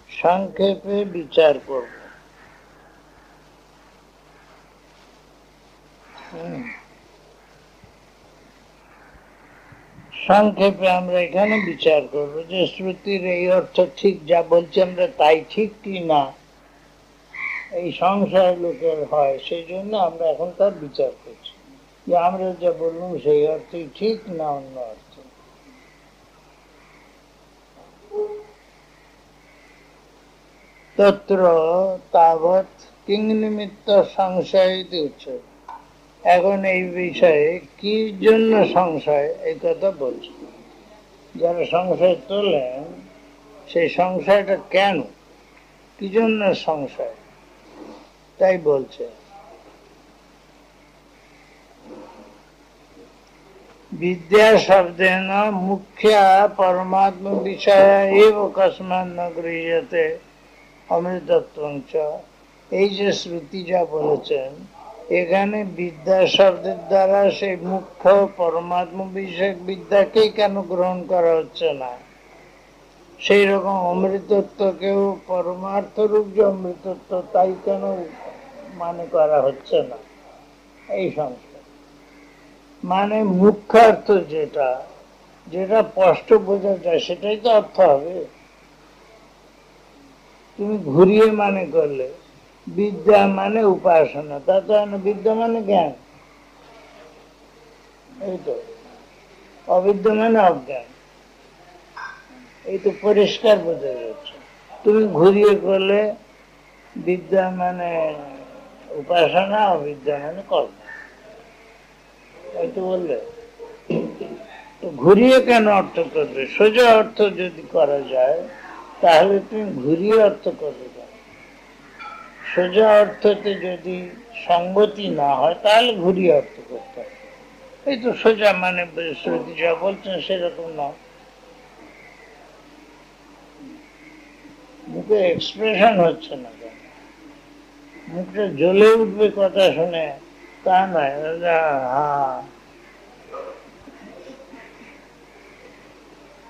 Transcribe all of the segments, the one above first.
সংক্ষেপে বিচার করব। সংক্ষেপে আমরা এখানে বিচার করব যে শ্রুতির এই অর্থ ঠিক, যা বলছি আমরা তাই ঠিক কি না, এই সংশয় লোকের হয়, সেই জন্য আমরা এখন তার বিচার করছি যে আমরা যা বললাম সেই অর্থই ঠিক না অন্য অর্থ। তত্র তাবৎ কিং নিমিত্ত সংশয়িত উচ্যতে। এখন এই বিষয়ে কি জন্য সংশয়, এই কথা বলছে। যারা সংশয় তোলেন সেই সংশয়টা কেন, কি জন্য সংশয়, তাই বলছে। বিদ্যা শব্দেন মুখ্য পরমাত্ম বিষয় এব কস্মাৎ ন গৃহ্যতে অমৃতত্বং চ। এই যে শ্রুতি যা বলেছেন, এখানে বিদ্যা শব্দের দ্বারা সেই মুখ্য পরমাত্ম বিষয়ক বিদ্যাকেই কেন গ্রহণ করা হচ্ছে না, সেই রকম অমৃতত্বকেও পরমার্থ রূপ যে অমৃতত্ব তাই কেন মানে করা হচ্ছে না, এই সংশয়। মানে মুখ্যার্থ যেটা যেটা স্পষ্ট বোঝা যায় সেটাই তো অর্থ হবে। তুমি ঘুরিয়ে মানে করলে বিদ্যা মানে উপাসনা, তা তো বিদ্যা মানে জ্ঞান, এই তো অবিদ্যা মানে অজ্ঞান, এই তো পরিষ্কার বোঝা যাচ্ছে। তুমি ঘুরিয়ে করলে বিদ্যা মানে উপাসনা, অবিদ্যা মানে কর্ম, এই তো বললে। তো ঘুরিয়ে কেন অর্থ করবে? সোজা অর্থ যদি করা যায় তাহলে তুমি ঘুরিয়ে অর্থ করবে কেন? সোজা অর্থতে যদি সঙ্গতি না হয় তাহলে ঘুরিয়ে অর্থ করতে হবে। এই তো সোজা মানে শ্রুতি যা বলছেন সেরকম না। মুখে এক্সপ্রেশন হচ্ছে না কেন? মুখটা জ্বলে উঠবে কথা শুনে তা নয়। হ্যাঁ,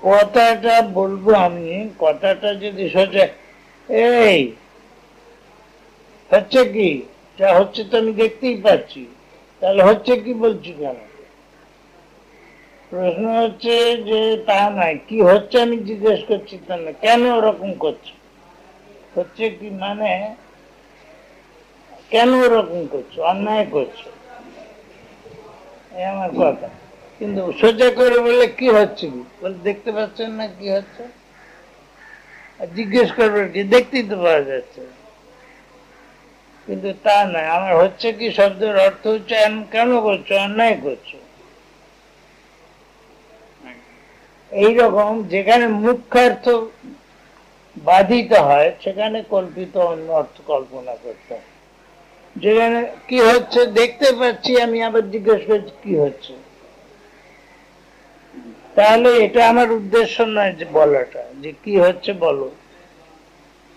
কথাটা বলবো আমি, কথাটা যদি সোজা এই হচ্ছে কি, যা হচ্ছে তো আমি দেখতেই পাচ্ছি, তাহলে হচ্ছে কি বলছি কেন? প্রশ্ন হচ্ছে যে তা নাই, কি হচ্ছে আমি জিজ্ঞেস করছি, তাহলে কেন ওরকম করছো, হচ্ছে কি মানে কেন ওরকম করছো, অন্যায় করছো, এই আমার কথা। কিন্তু সোজা করে বললে কি হচ্ছে, কি বলে দেখতে পাচ্ছেন না কি হচ্ছে, আর জিজ্ঞেস করবে কি, দেখতেই তো পাওয়া যাচ্ছে। কিন্তু তা নয়, আমার হচ্ছে কি শব্দের অর্থ হচ্ছে কেন করছো, অন্যায় করছো। এইরকম যেখানে মুখ্যার্থ বাধিত হয় সেখানে কল্পিত অন্য অর্থ কল্পনা করতে হয়। যেখানে কি হচ্ছে দেখতে পাচ্ছি আমি, আবার জিজ্ঞেস করছি কি হচ্ছে, তাহলে এটা আমার উদ্দেশ্য নয় যে বলাটা, যে কি হচ্ছে বলো।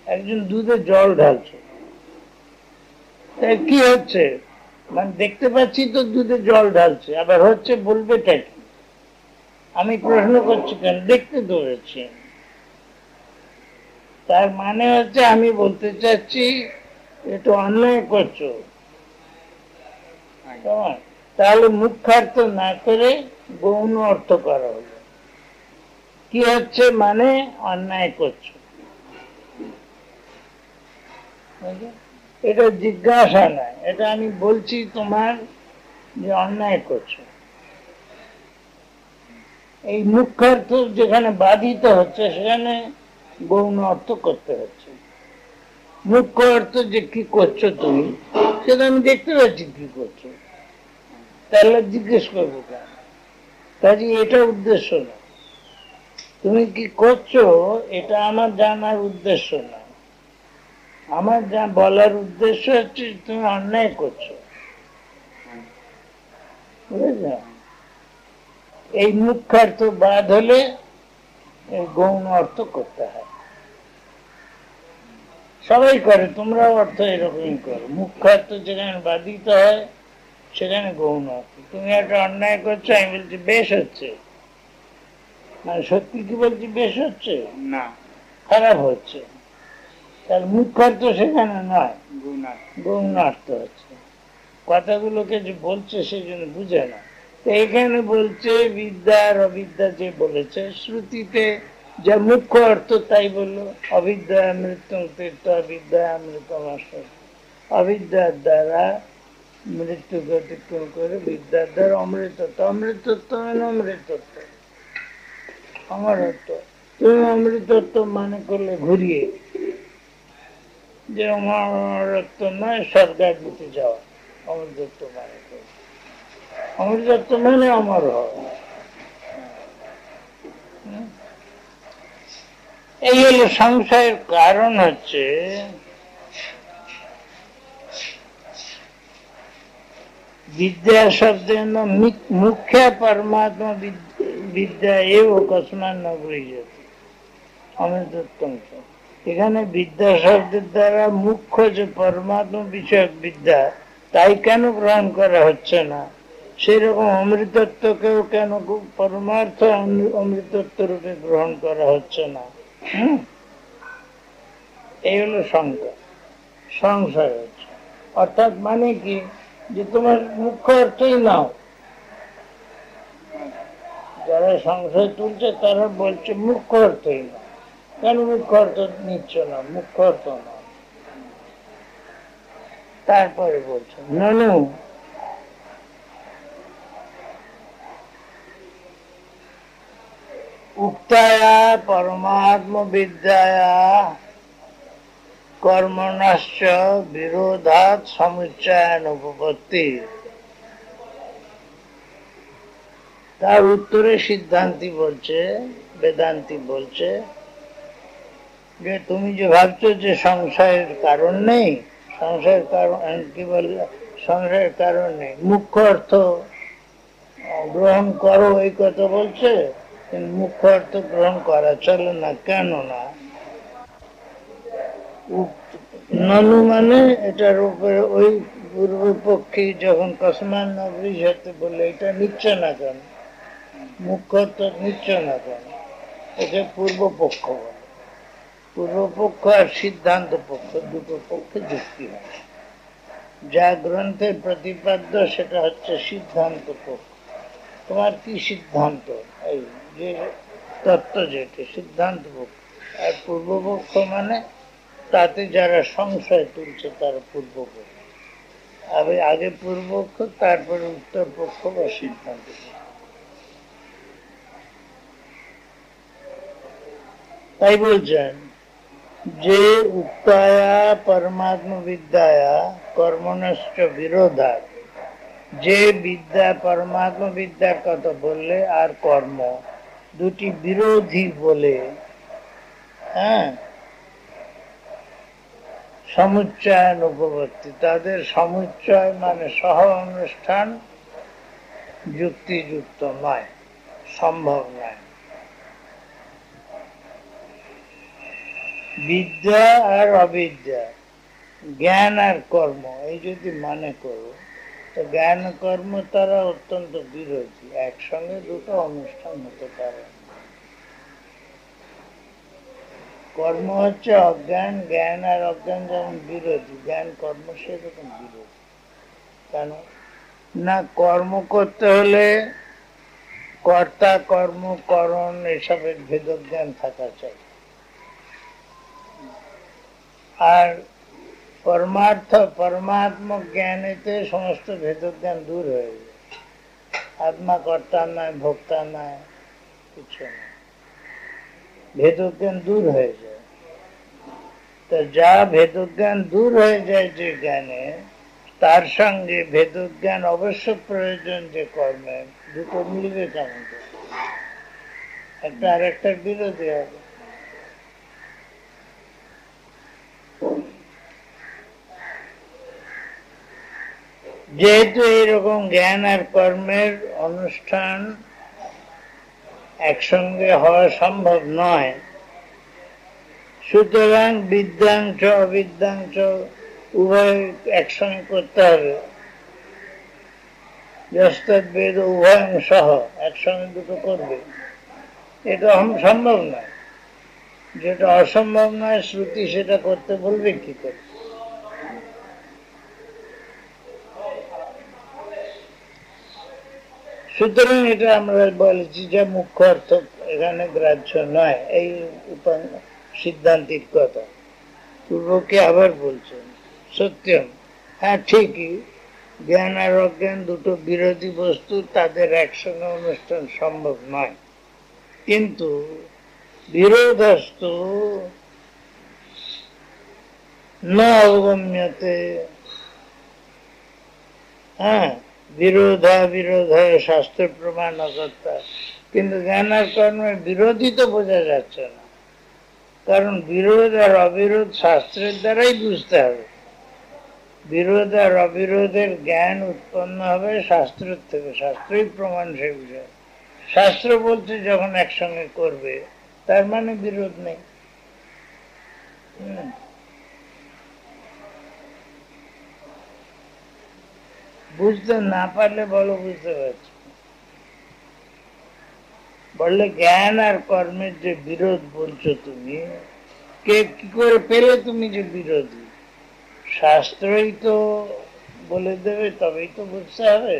একজন দুধে জল ঢালছে, তাই কি হচ্ছে মানে দেখতে পাচ্ছি তো দুধে জল ঢালছে, আবার হচ্ছে বলবেটা কি, আমি প্রশ্ন করছি কেন, দেখতে তো হচ্ছে। তার মানে হচ্ছে আমি বলতে চাচ্ছি এটা অন্যায় করছো, তাহলে মুখ্যার্থ না করে গৌণ অর্থ করা হলো। কি হচ্ছে মানে অন্যায় করছো, এটা জিজ্ঞাসা নয়, এটা আমি বলছি তোমার যে অন্যায় করছো। এই মুখ্যার্থ যেখানে বাধিত হচ্ছে সেখানে গৌণ অর্থ করতে হচ্ছে। মুখ্য অর্থ যে কি করছো তুমি, সেটা আমি দেখতে পাচ্ছি কি করছো, তাহলে জিজ্ঞেস করবো কেন? কাজে এটা উদ্দেশ্য না, তুমি কি করছো এটা আমার জানার উদ্দেশ্য না। আমার যা বলার উদ্দেশ্য হচ্ছে তুমি অন্যায় করছো, বুঝেছ? এই মুখ্যার্থ বাদ হলে এই গৌণ অর্থ করতে হয়। সবাই করে, তোমরাও অর্থ এরকমই করো। মুখ্যার্থ যেখানে বাধিত হয় সেখানে গৌণ অর্থ। তুমি একটা অন্যায় করছো, আমি বলছি বেশ হচ্ছে, মানে সত্যি কি বলছি বেশ হচ্ছে না, খারাপ হচ্ছে, তার মুখ্যার্থ সেখানে নয়, গৌণার্থ হচ্ছে। কথাগুলোকে যে বলছে সেই জন্য বুঝে না। তো এখানে বলছে বিদ্যা আর অবিদ্যা, যে বলেছে শ্রুতিতে যা মুখ্য অর্থ তাই বললো, অবিদ্যা মৃত্যু তীর্থ অবিদ্যা অমৃতম। অবিদ্যার দ্বারা মৃত্যুকে অতিক্রম করে বিদ্যার দ্বারা অমৃতত্ব। অমৃতত্ব মানে অমৃতত্ব, অমরত্ব। তুমি অমৃতত্ব মানে করলে ঘুরিয়ে, যে অমরত্ব নয় স্বর্গায় দিতে যাওয়া, অমৃতত্ব মানে করলে। অমৃতত্ব মানে অমর হওয়া। এই হলো সংশয়ের কারণ। হচ্ছে विद्या शब्देन मुख्य परमात्मा विद्या एवं कस्मान न गृह्यते अमृतत्वं च। এখানে বিদ্যা শব্দের দ্বারা মুখ্য যে পরমাত্মা বিষয়ক বিদ্যা, তাই কেন গ্রহণ করা হচ্ছে না? সেরকম অমৃতত্বকেও কেন পরমার্থ অমৃতত্ব রূপে গ্রহণ করা হচ্ছে না? এই হলো শঙ্কা, সংশয় হচ্ছে। অর্থাৎ মানে কি, যে তোমার মুখ্য অর্থই নাও। যারা সংশয় তুলছে তারা বলছে মুখ্য অর্থই না। কেন মুখ্য অর্থ নিচ্ছ না? মুখ্য অর্থ না। তারপরে বলছে ননু উক্তায়া পরমাত্ম বিদ্যায়া কর্মণশ্চ বিরোধাৎ সমুচ্চয়ানুপপত্তি। তার উত্তরে সিদ্ধান্তি বলছে, বেদান্তি বলছে যে তুমি যে ভাবছো যে সংশয়ের কারণ নেই, সংশয়ের কারণ কি বললে? সংশয়ের কারণ নেই, মুখ্য অর্থ গ্রহণ করো এই কথা বলছে, কিন্তু মুখ্য অর্থ গ্রহণ করা চলে না। কেন না? ননু মানে এটার উপরে ওই পূর্বপক্ষী যখন কসমান নগরী যেতে বলে, এটা নিচ্ছে না কেন? মুখ্য অর্থ নিচ্ছে না কেন? এটা পূর্বপক্ষ বলে। পূর্বপক্ষ আর সিদ্ধান্ত পক্ষ, দুটো পক্ষে যুক্তি হয়। যা গ্রন্থের প্রতিপাদ্য সেটা হচ্ছে সিদ্ধান্ত পক্ষ। তোমার কি সিদ্ধান্ত? এই যে তত্ত্ব যেটা সিদ্ধান্ত পক্ষ। আর পূর্বপক্ষ মানে তাতে যারা সংশয় তুলছে তারা পূর্বপক্ষ। আগে পূর্বপক্ষ, তারপরে উত্তর পক্ষ বা সিদ্ধান্ত পক্ষ। তাই বলছেন যে উক্তায়া পরমাত্ম বিদ্যায়া কর্মণশ্চ বিরোধাৎ, যে বিদ্যা পরমাত্ম বিদ্যার কথা বললে আর কর্ম দুটি বিরোধী বলে, হ্যাঁ, সমুচ্চয়ানুপপত্তি, তাদের সমুচ্চয় মানে সহ অনুষ্ঠান যুক্তিযুক্ত নয়, সম্ভব নয়। বিদ্যা আর অবিদ্যা, জ্ঞান আর কর্ম, এই যদি মানে করো তো জ্ঞান কর্ম তারা অত্যন্ত বিরোধী, একসঙ্গে দুটো অনুষ্ঠান হতে পারে। কর্ম হচ্ছে অজ্ঞান, জ্ঞান আর অজ্ঞান যেমন বিরোধী, জ্ঞান কর্ম সেরকম বিরোধী। কেন না? কর্ম করতে হলে কর্তা কর্ম করণ এসবের ভেদজ্ঞান থাকা চাই। আর পরমাত্ম জ্ঞানেতে সমস্ত ভেদজ্ঞান দূর হয়ে যায়। আত্মা কর্তা নয়, ভোক্তা নয়, কিছু নয়, ভেদজ্ঞান দূর হয়ে যায়। তো যা ভেদজ্ঞান দূর হয়ে যায় যে জ্ঞানে, তার সঙ্গে ভেদজ্ঞান অবশ্য প্রয়োজন যে কর্মে, দুটো মিলবে কেমন করে? একটা আর একটার বিরোধী হবে। যেহেতু এইরকম জ্ঞান আর কর্মের অনুষ্ঠান একসঙ্গে হওয়া সম্ভব নয়, সুতরাং বিদ্যাংশ অবিদ্যাংশ উভয় একসঙ্গে করতে হবে। যস্তদ্বেদ উভয়ং সহ, একসঙ্গে দুটো করবে, এটা সম্ভব নয়। যেটা অসম্ভব নয় শ্রুতি সেটা করতে বলবে কি করে? সুতরাং এটা আমরা বলেছি যে মুখ্য অর্থ এখানে গ্রাহ্য নয়, এই সিদ্ধান্তিক কথা। পূর্বকে আবার বলছেন সত্যম, হ্যাঁ ঠিকই, জ্ঞান আর অজ্ঞান দুটো বিরোধী বস্তু, তাদের একসঙ্গে অনুষ্ঠান সম্ভব নয়, কিন্তু বিরোধস্তু না অবগম্যতে। হ্যাঁ, বিরোধা বিরোধ শাস্ত্র প্রমাণ অকর্তা, কিন্তু জ্ঞান আর কর্মের বিরোধী তো বোঝা যাচ্ছে না, কারণ বিরোধ আর অবিরোধ শাস্ত্রের দ্বারাই বুঝতে হবে। বিরোধ আর অবিরোধের জ্ঞান উৎপন্ন হবে শাস্ত্রের থেকে, শাস্ত্রই প্রমাণ সে বিষয়। শাস্ত্র বলছে যখন একসঙ্গে করবে, তার মানে বিরোধ নেই। বুঝতে না পারলে বলো বুঝতে পারছি, বললে জ্ঞান আর কর্মের যে বিরোধ বলছো তুমি, কে কি করে পেলে তুমি যে বিরোধী? শাস্ত্রই তো বলে দেবে, তবেই তো বুঝতে হবে।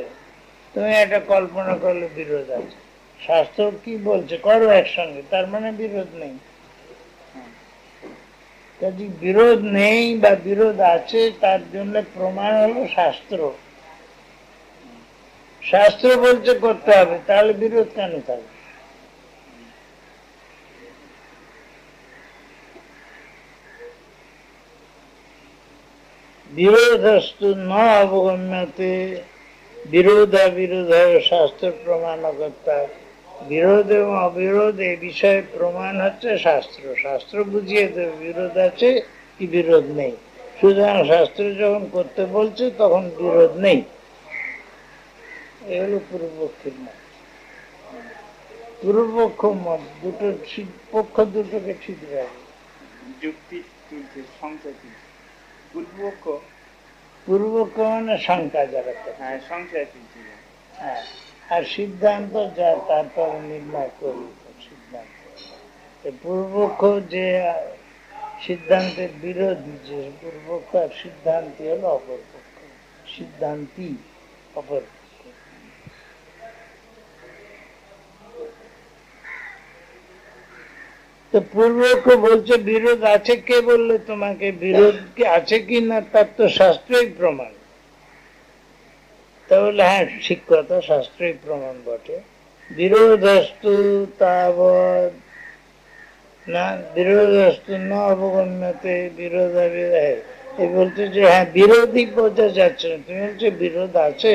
তুমি একটা কল্পনা করলে বিরোধ আছে, শাস্ত্র কি বলছে করো একসঙ্গে, তার মানে বিরোধ নেই। যদি বিরোধ নেই বা বিরোধ আছে, তার জন্য প্রমাণ হলো শাস্ত্র। শাস্ত্র বলছে করতে হবে, তাহলে বিরোধ কেন থাকবে? বিরোধস্তু না অবগম্যতে বিরোধা বিরোধ শাস্ত্র প্রমাণ কর্তা। বিরোধ এবং অবিরোধ এ বিষয়ে প্রমাণ হচ্ছে শাস্ত্র। শাস্ত্র বুঝিয়ে দেবে বিরোধ আছে কি বিরোধ নেই। সুতরাং শাস্ত্র যখন করতে বলছে তখন বিরোধ নেই। এ হলো পূর্বপক্ষের মত। পূর্বপক্ষ মত দুটো পক্ষ দুটোকে ঠিক রাখে। যুক্তি তুলছে, সংশয় তুলছে। পূর্বপক্ষ পূর্বপক্ষ মানে শঙ্কা যারা, হ্যাঁ সংশয় তুলছে। হ্যাঁ, আর সিদ্ধান্ত যা তারপর নির্ণয় করবে সিদ্ধান্ত। পূর্বপক্ষ যে সিদ্ধান্তের বিরোধী, যে পূর্বপক্ষ আর সিদ্ধান্তি হলো অপরপক্ষ, সিদ্ধান্তি অপরপক্ষ। তো পূর্বপক্ষ বলছে বিরোধ আছে, কে বললে তোমাকে বিরোধ আছে কি না তার তো শাস্ত্রই প্রমাণ। তাহলে হ্যাঁ ঠিক কথা, শাস্ত্রই প্রমাণ বটে। বিরোধস্তু তাবৎ না বিরোধস্তু না অবগম্যতে বিরোধ বলছে যে হ্যাঁ বিরোধী বোঝা যাচ্ছে না। তুমি বলছো বিরোধ আছে,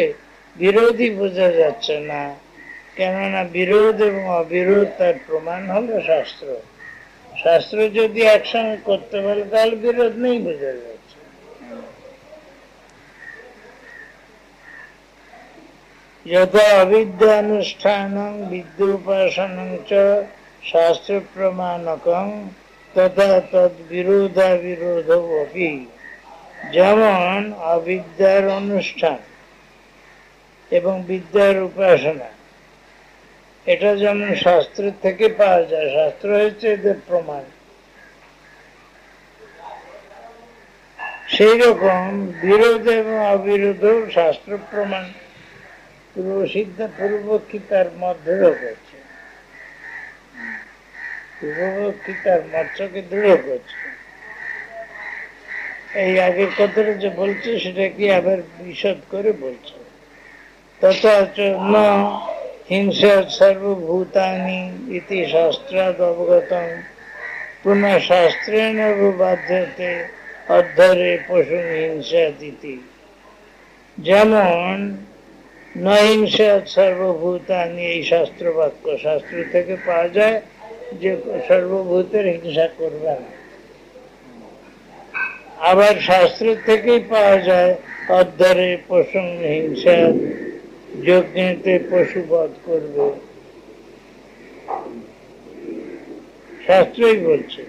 বিরোধী বোঝা যাচ্ছে না, কেননা বিরোধ এবং অবিরোধ তার প্রমাণ হলো শাস্ত্র। শাস্ত্র যদি একসঙ্গে করতে বলে তাহলে বিরোধ নেই বোঝা যাচ্ছে। যথা অবিদ্যানুষ্ঠানং বিদ্যোপাসনং চ শাস্ত্র প্রমাণকং তথা তদ বিরোধা বিরোধী। যেমন অবিদ্যার অনুষ্ঠান এবং বিদ্যার উপাসনা, এটা যেমন শাস্ত্রের থেকে পাওয়া যায়, শাস্ত্র হচ্ছে এদের প্রমাণ, সেই রকম বিরোধ এবং অবিরোধ শাস্ত্র প্রমাণ। পূর্বপক্ষী তার মধ্যে করছে, পূর্বপক্ষী তার মতকে দৃঢ় করছে। এই আগের কথাটা যে বলছে সেটা কি আবার বিশদ করে বলছে। তথা না হিংসা সর্বভূতানি ইতি শাস্ত্রাদ অবগতম পুনঃ শাস্ত্রেণ বাধ্যতে অধ্যরে পশু হিংসা দিতি। যেমন নহিংসা সর্বভূতানি, এই শাস্ত্র বাক্য, শাস্ত্র থেকে পাওয়া যায় যে সর্বভূতের হিংসা করবে না। আবার শাস্ত্র থেকেই পাওয়া যায় অধ্যরে পশু হিংসা, যজ্ঞেতে পশু বধ করবে, শাস্ত্রই বলছে।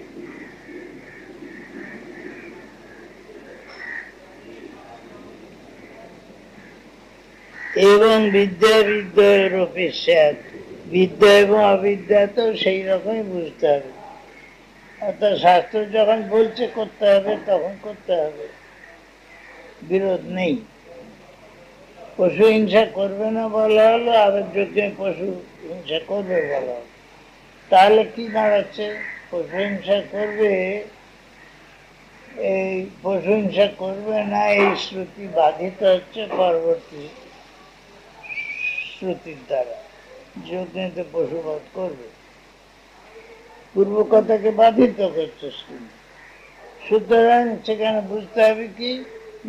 এবং বিদ্যা বিদ্যার অপেক্ষা, বিদ্যা এবং অবিদ্যা তো সেই রকমই বুঝতে হবে। অর্থাৎ শাস্ত্র যখন বলছে করতে হবে তখন করতে হবে, বিরোধ নেই। পশু হিংসা করবে না বলা হলো, আবেগযোগ্য পশু হিংসা করবে বলা হলো। তাহলে কি দাঁড়াচ্ছে? পশু হিংসা করবে, এই পশু হিংসা করবে না এই শ্রুতি বাধিত হচ্ছে পরবর্তী শ্রুতির দ্বারা, যজ্ঞেতে পশুবধ করবে, পূর্ব কথাকে বাধিত করছে শ্রুতি। সুতরাং সেখানে বুঝতে হবে কি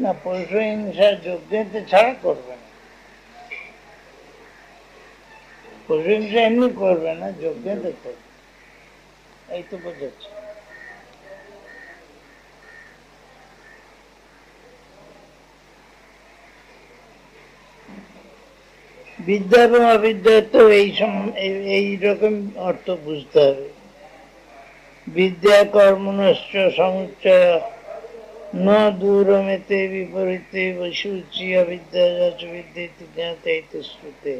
না, পশু হিংসা যজ্ঞেতে ছাড়া করবে না, পশু হিংসা এমনি করবে না, যজ্ঞেতে করবে। এই তো বোঝাচ্ছে। বিদ্যা এবং অবিদ্যা তো এইরকম অর্থ বুঝতে হবে। বিদ্যা কর্মণশ্চ সমুচ্চয় ন দূরমেতে বিপরীতে বসুচি অবিদ্যা বিদ্যেতি জ্ঞাতে শ্রুতে।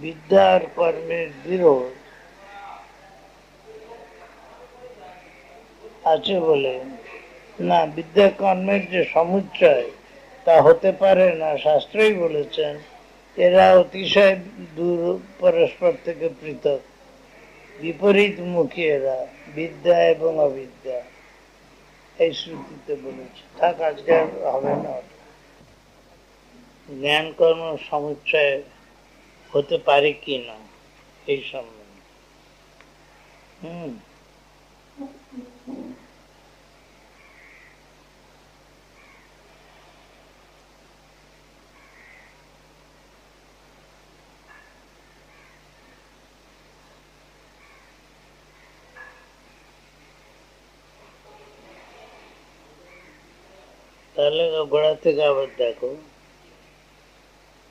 বিদ্যা আর কর্মের বিরোধ আছে বলে না, বিদ্যা কর্মের যে সমুচ্চয় তা হতে পারে না। শাস্ত্রই বলেছেন এরা অতিশয় দূর, পরস্পর থেকে পৃথক, বিপরীত মুখী এরা, বিদ্যা এবং অবিদ্যা। এই শ্রুতিতে বলেছে। থাক, আজকে আর হবে না। জ্ঞান কর্ম সমুচ্চয় হতে পারে কি না এই সম্বন্ধে। তাহলে গোড়া থেকে আবার দেখো,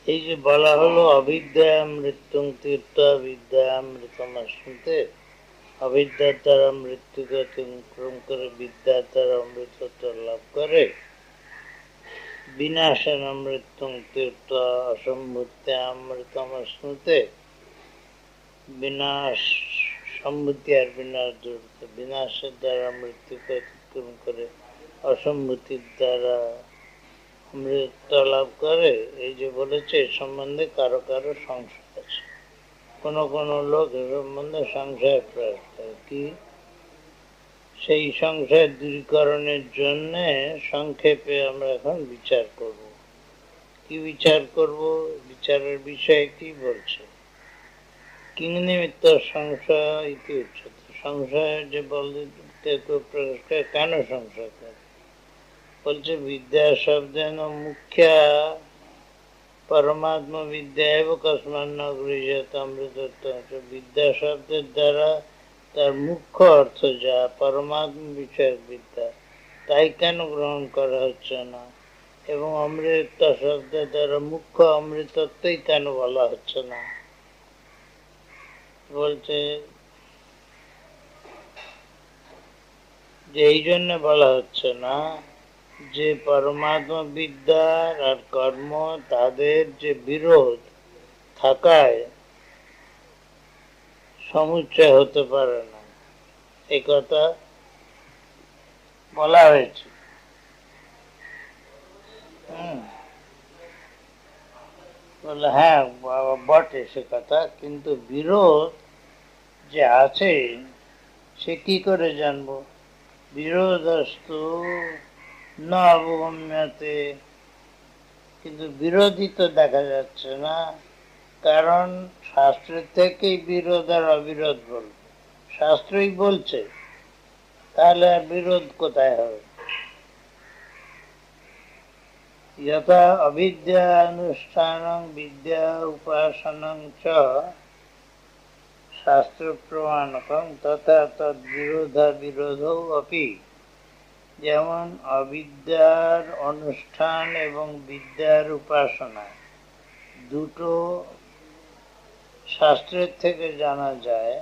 এই যে বলা হলো অবিদ্যা মৃত্যুং তীর্থ বিদ্যা অমৃতমশ্নুতে, অবিদ্যার দ্বারা মৃত্যুকে অতিক্রম করে বিদ্যার দ্বারা অমৃতত্ব লাভ করে, বিনাশেন মৃত্যুং তীর্থ অসম্ভূতে অমৃতমশ্নুতে, বিনাশ সম্ভূতি আর বিনাশ দূর, বিনাশের দ্বারা মৃত্যুকে অতিক্রম করে অসম্ভূতির দ্বারা অমৃত লাভ করে। এই যে বলেছে, এ সম্বন্ধে কারো কারো সংশয় আছে। কোন কোন লোক এ সম্বন্ধে সংশয় প্রকাশ করে। কি সেই সংশয় দূরীকরণের জন্য সংক্ষেপে আমরা এখন বিচার করব। কি বিচার করব? বিচারের বিষয়ে কি বলছে? কিং নিমিত্ত সংশয় ইতি উচ্যতে। সংশয় যে বলতে প্রকাশ করে, কেন সংশয় করে? বলছে বিদ্যা শব্দেন মুখ্যা পরমাত্ম বিদ্যা এবং কস্মান্ন গৃহীত অমৃতত্ব। বিদ্যা শব্দের দ্বারা তার মুখ্য অর্থ যা পরমাত্ম বিষয়ক বিদ্যা, তাই কেন গ্রহণ করা হচ্ছে না? এবং অমৃত শব্দের দ্বারা মুখ্য অমৃতত্বই কেন বলা হচ্ছে না? বলছে যে এই জন্য বলা হচ্ছে না যে পরমাত্ম বিদ্যার আর কর্ম তাদের যে বিরোধ থাকায় সমুচ্চয় হতে পারে না, এই কথা বলা হয়েছে। বলে হ্যাঁ বটে সে কথা, কিন্তু বিরোধ যে আছে সে কি করে জানবো? বিরোধস্তু না অবগম্যতে, কিন্তু বিরোধী তো দেখা যাচ্ছে না, কারণ শাস্ত্রের থেকেই বিরোধ আর অবিরোধ বলবে। শাস্ত্রই বলছে, তাহলে আর বিরোধ কোথায় হবে? যথা অবিদ্যা অনুষ্ঠানং বিদ্যা উপাসনং চ শাস্ত্র প্রমাণকং তথা তদ বিরোধা বিরোধৌ অপি। যেমন অবিদ্যার অনুষ্ঠান এবং বিদ্যার উপাসনা দুটো শাস্ত্রের থেকে জানা যায়,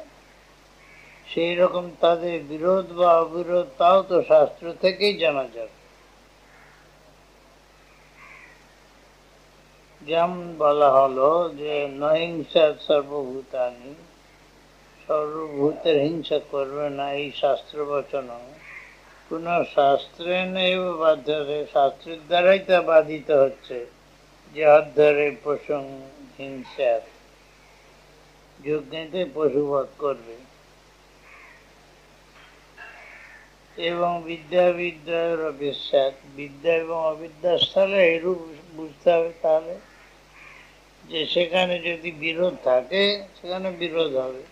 সেই রকম তাদের বিরোধ বা অবিরোধ তাও তো শাস্ত্র থেকেই জানা যাবে। যেমন বলা হলো যে নহিংসা সর্বভূতানি, সর্বভূতের হিংসা করবে না, এই শাস্ত্র বচন কোন শাস্ত্রে নেই বাধ্যতে, শাস্ত্রের দ্বারাই তা বাধিত হচ্ছে যে অধ্যরে পশু হিংসার যজ্ঞেতে পশুবধ করবে। এবং বিদ্যা বিদ্যার অবিশ্বাস, বিদ্যা এবং অবিদ্যার স্থলে এইরূপ বুঝতে হবে তাহলে যে সেখানে যদি বিরোধ থাকে সেখানে বিরোধ হবে,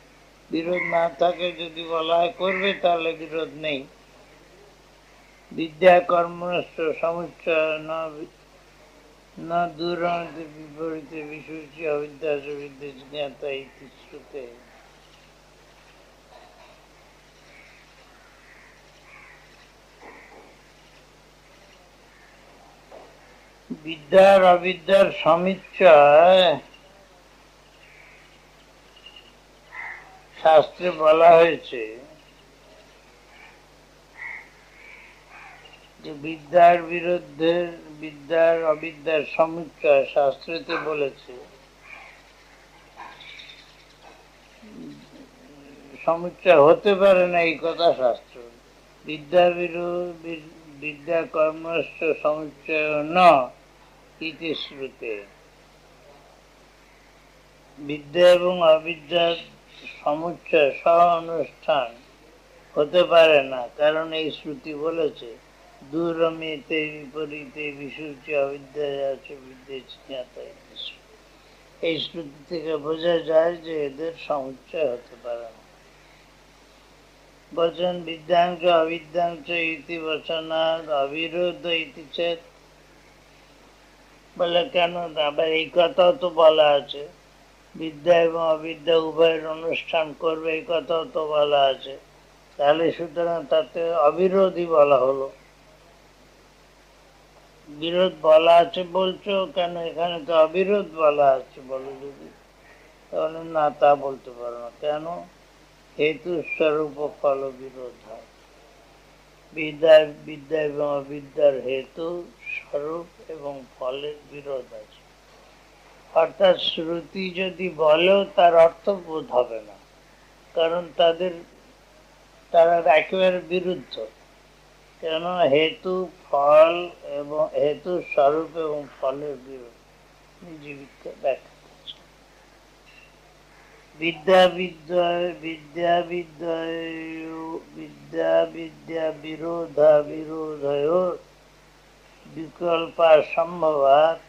বিরোধ না থাকে যদি বলা হয় করবে তাহলে বিরোধ নেই। বিদ্যা কর্মস্থ সমুচ্চয় না দূরান্তে বিপরীতে বিশুচি অবিদ্যা বিদ্যা জ্ঞাতা ইতি শ্রুতে। বিদ্যার অবিদ্যার সমিচ্চয় শাস্ত্রে বলা হয়েছে যে বিদ্যার বিরুদ্ধে বিদ্যার অবিদ্যার সমুচ্চয় শাস্ত্রেতে বলেছে, সমুচ্চয় হতে পারে না এই কথা শাস্ত্র। বিদ্যা বিদ্যা কর্মস্থ সমুচ্চয় ন ইতি শ্রুতে। বিদ্যা এবং অবিদ্যার সমুচ্চয় সহ অনুষ্ঠান হতে পারে না, কারণ এই শ্রুতি বলেছে দূরমেতে বিপরীতে বিশুচি অবিদ্যায় আছে বিদ্যা জ্ঞাতা। এই শ্রুতি থেকে বোঝা যায় যে এদের সমুচ্চয় হতে পারে না। বচন বিদ্যাংশ অবিদ্যাংশ ইতি বচনাৎ অবিরোধ ইতি চেত। বলে কেন? আবার এই কথাও তো বলা আছে বিদ্যা এবং অবিদ্যা উভয়ের অনুষ্ঠান করবে, এই কথাও তো বলা আছে। তাহলে সুতরাং তাতে অবিরোধী বলা হলো। বিরোধ বলা আছে বলছো কেন? এখানে তো অবিরোধ বলা আছে বলো যদি। তাহলে না, তা বলতে পারো না। কেন? হেতু স্বরূপ ফল বিরোধ হয়। বিদ্যা এবং অবিদ্যার হেতু স্বরূপ এবং ফলের বিরোধ আছে। অর্থাৎ শ্রুতি যদি বলেও তার অর্থ বোধ হবে না, কারণ তারা একেবারে বিরুদ্ধ। কেন? হেতু ফল এবং হেতু স্বরূপ এবং ফলের বিরোধ। ব্যাখ্যা করছে বিদ্যা বিরোধয়োর বিকল্পা সম্ভবাৎ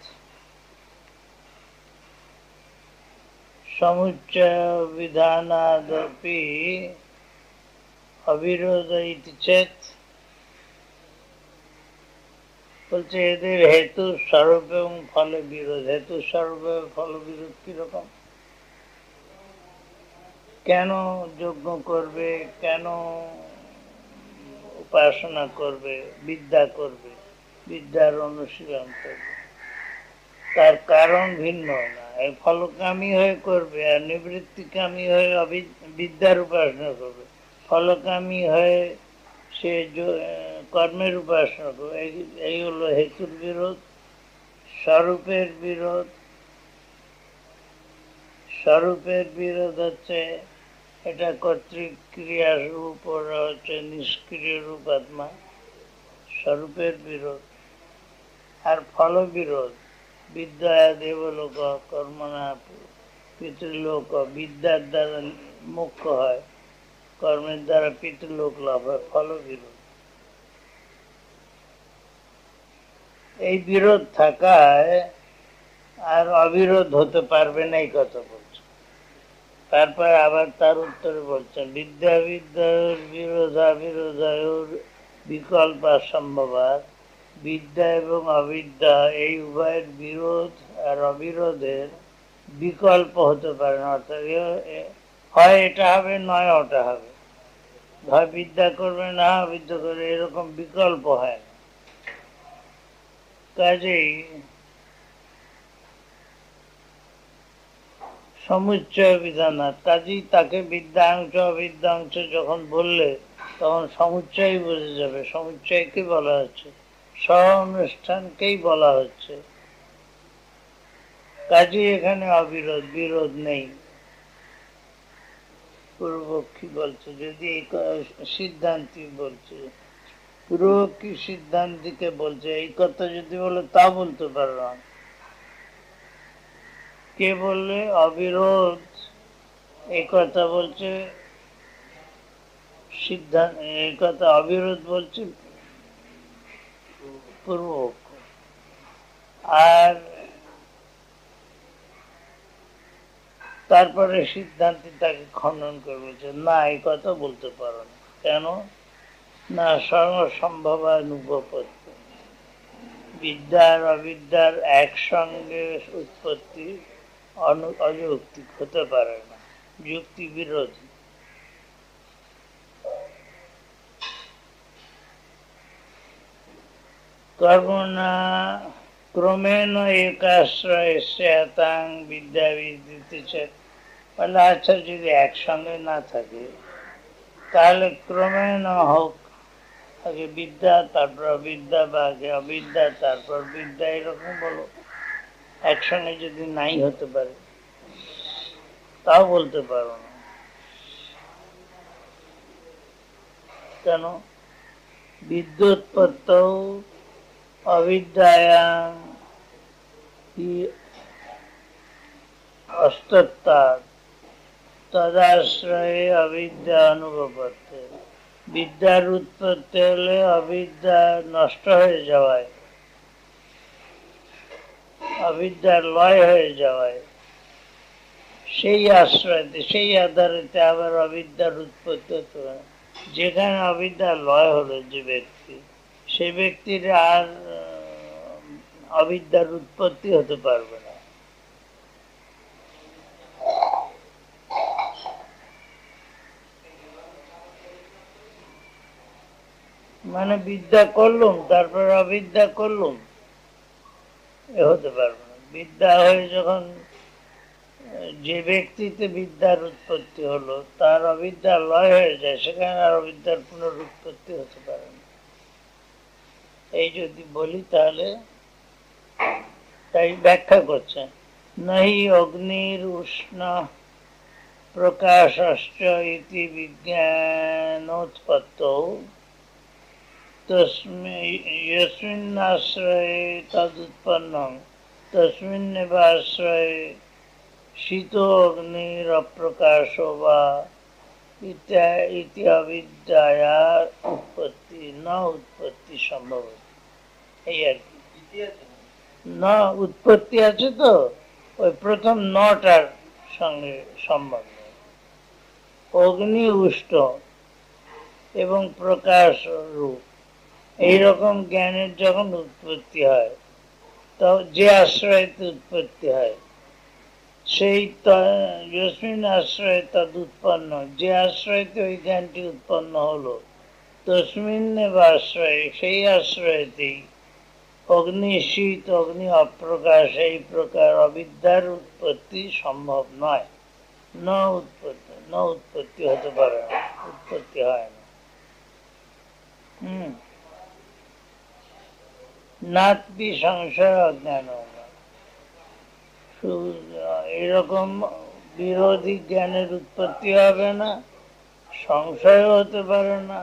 সমুচ্চয় বিধানাদপি অবিরোধ ইতি চেত। বলছে এদের হেতু স্বরূপ এবং ফলে বিরোধ। হেতু স্বরূপ এবং ফল বিরোধ কিরকম? কেন যজ্ঞ করবে, কেন উপাসনা করবে, বিদ্যা করবে, বিদ্যার অনুশীলন করবে, তার কারণ ভিন্ন না। এই ফলকামী হয়ে করবে আর নিবৃত্তিকামী হয়ে বিদ্যার উপাসনা করবে। ফলকামী হয়ে সে কর্মের উপাসনা করবে। এই হলো হেতুর বিরোধ। স্বরূপের বিরোধ, স্বরূপের বিরোধ হচ্ছে এটা কর্তৃক ক্রিয়া রূপ, ওরা হচ্ছে নিষ্ক্রিয় রূপ আত্মা। স্বরূপের বিরোধ। আর ফল বিরোধ, বিদ্যা দেবলোক কর্মণা পিতৃলোক। বিদ্যার দ্বারা মুখ্য হয়, কর্মের দ্বারা পিতৃলোক লাভ হয়। ফল বিরোধ। এই বিরোধ থাকায় আর অবিরোধ হতে পারবে না, এই কথা বলছে। তারপর আবার তার উত্তরে বলছেন বিদ্যা বিরোধাবিরোধয়োর বিকল্প সম্ভবাৎ। বিদ্যা এবং অবিদ্যা এই উভয়ের বিরোধ আর অবিরোধের বিকল্প হতে পারে না। অর্থাৎ হয় এটা হবে, নয় ওটা হবে। হয় বিদ্যা করবে, না অবিদ্যা করবে, এরকম বিকল্প হয় না। কাজেই সমুচ্চয় বিধানাৎ, কাজেই তাকে বিদ্যাংশ অবিদ্যাংশ যখন বললে তখন সমুচ্চয় বোঝা যাবে। সমুচ্চয়কে বলা হচ্ছে, স্ব অনুষ্ঠানকেই বলা হচ্ছে। কাজেই এখানে অবিরোধ, বিরোধ নেই। পূর্বপক্ষী বলছে, যদি সিদ্ধান্তি বলছে, পূর্বপক্ষী সিদ্ধান্তিকে বলছে এই কথা যদি বলে তা বলতে পারবে না। কে বললে অবিরোধ এই কথা বলছে সিদ্ধান্ত, এই কথা অবিরোধ বলছে পূর্বপক্ষ, আর তারপরে সিদ্ধান্তি তাকে খণ্ডন করে বলছে না এই কথা বলতে পারো না। কেন না? সর্বসম্ভবানুপপত্তি, বিদ্যা আর অবিদ্যার একসঙ্গে উৎপত্তি অযৌক্তিক হতে পারে না, যুক্তি বিরোধী। কর্মণা ক্রমেণ একাশ্রয়স্য তাং বিদ্যা বিদ্যতে চেত। বলে আচ্ছা যদি একসঙ্গে না থাকে তাহলে ক্রমেণ হোক, আগে বিদ্যা তারপর অবিদ্যা, বা আগে অবিদ্যা তারপর বিদ্যা, এরকম বলো। একসঙ্গে যদি নাই হতে পারে তাও বলতে পারো না। কেন? বিদ্যোৎপত্তৌ অবিদ্যায়াং হি অস্তত্বাৎ তদাশ্রয়ে অবিদ্যা অনুপপত্তি। বিদ্যার উৎপত্তি হলে অবিদ্যা নষ্ট হয়ে যাওয়ায়, অবিদ্যার লয় হয়ে যাওয়ায়, সেই আশ্রয়তে, সেই আধারেতে আবার অবিদ্যার উৎপত্তি হতে পারে। যেখানে অবিদ্যার লয় হলো যে ব্যক্তি, সে ব্যক্তির আর অবিদ্যার উৎপত্তি হতে পারবে না। মানে বিদ্যা করলুম তারপর অবিদ্যা করলুম, এ হতে পারবে না। বিদ্যা হয়ে যখন যে ব্যক্তিতে বিদ্যার উৎপত্তি হলো তার অবিদ্যা লয় হয়ে যায়, সেখানে আর অবিদ্যার পুনরুৎপত্তি হতে পারে না। এই যদি বলি তাহলে তাই ব্যাখ্যা করছেন, নহি অগ্নির উষ্ণ প্রকাশশ্চ ইতি বিজ্ঞানোৎপত্তৌ यस्मिन्नाश्रये तदुत्पन्नं तस्मिन्नेव आश्रये शीतो अग्निरप्रकाशो वा इति अविद्याया उत्पत्ति न उत्पत्ति সম্ভবত। এই আর কি, না উৎপত্তি আছে তো ওই প্রথম নটার সঙ্গে সম্বন্ধ। অগ্নি উষ্ণ এবং প্রকাশ রূপ, এইরকম জ্ঞানের যখন উৎপত্তি হয়, তো যে আশ্রয়তে উৎপত্তি হয় সেই যস্মিন আশ্রয়ে তদ উৎপন্ন, যে আশ্রয়তে ওই জ্ঞানটি উৎপন্ন হলো, তস্মিন্নেব আশ্রয়ে, সেই আশ্রয়তেই অগ্নি শীত অগ্নি অপ্রকাশ, এই প্রকার অবিদ্যার উৎপত্তি সম্ভব নয়। ন উৎপত্তি হতে পারে না, উৎপত্তি হয় না। নাত্মি সংশয় অজ্ঞান, এরকম বিরোধী জ্ঞানের উৎপত্তি হবে না, সংশয় হতে পারে না,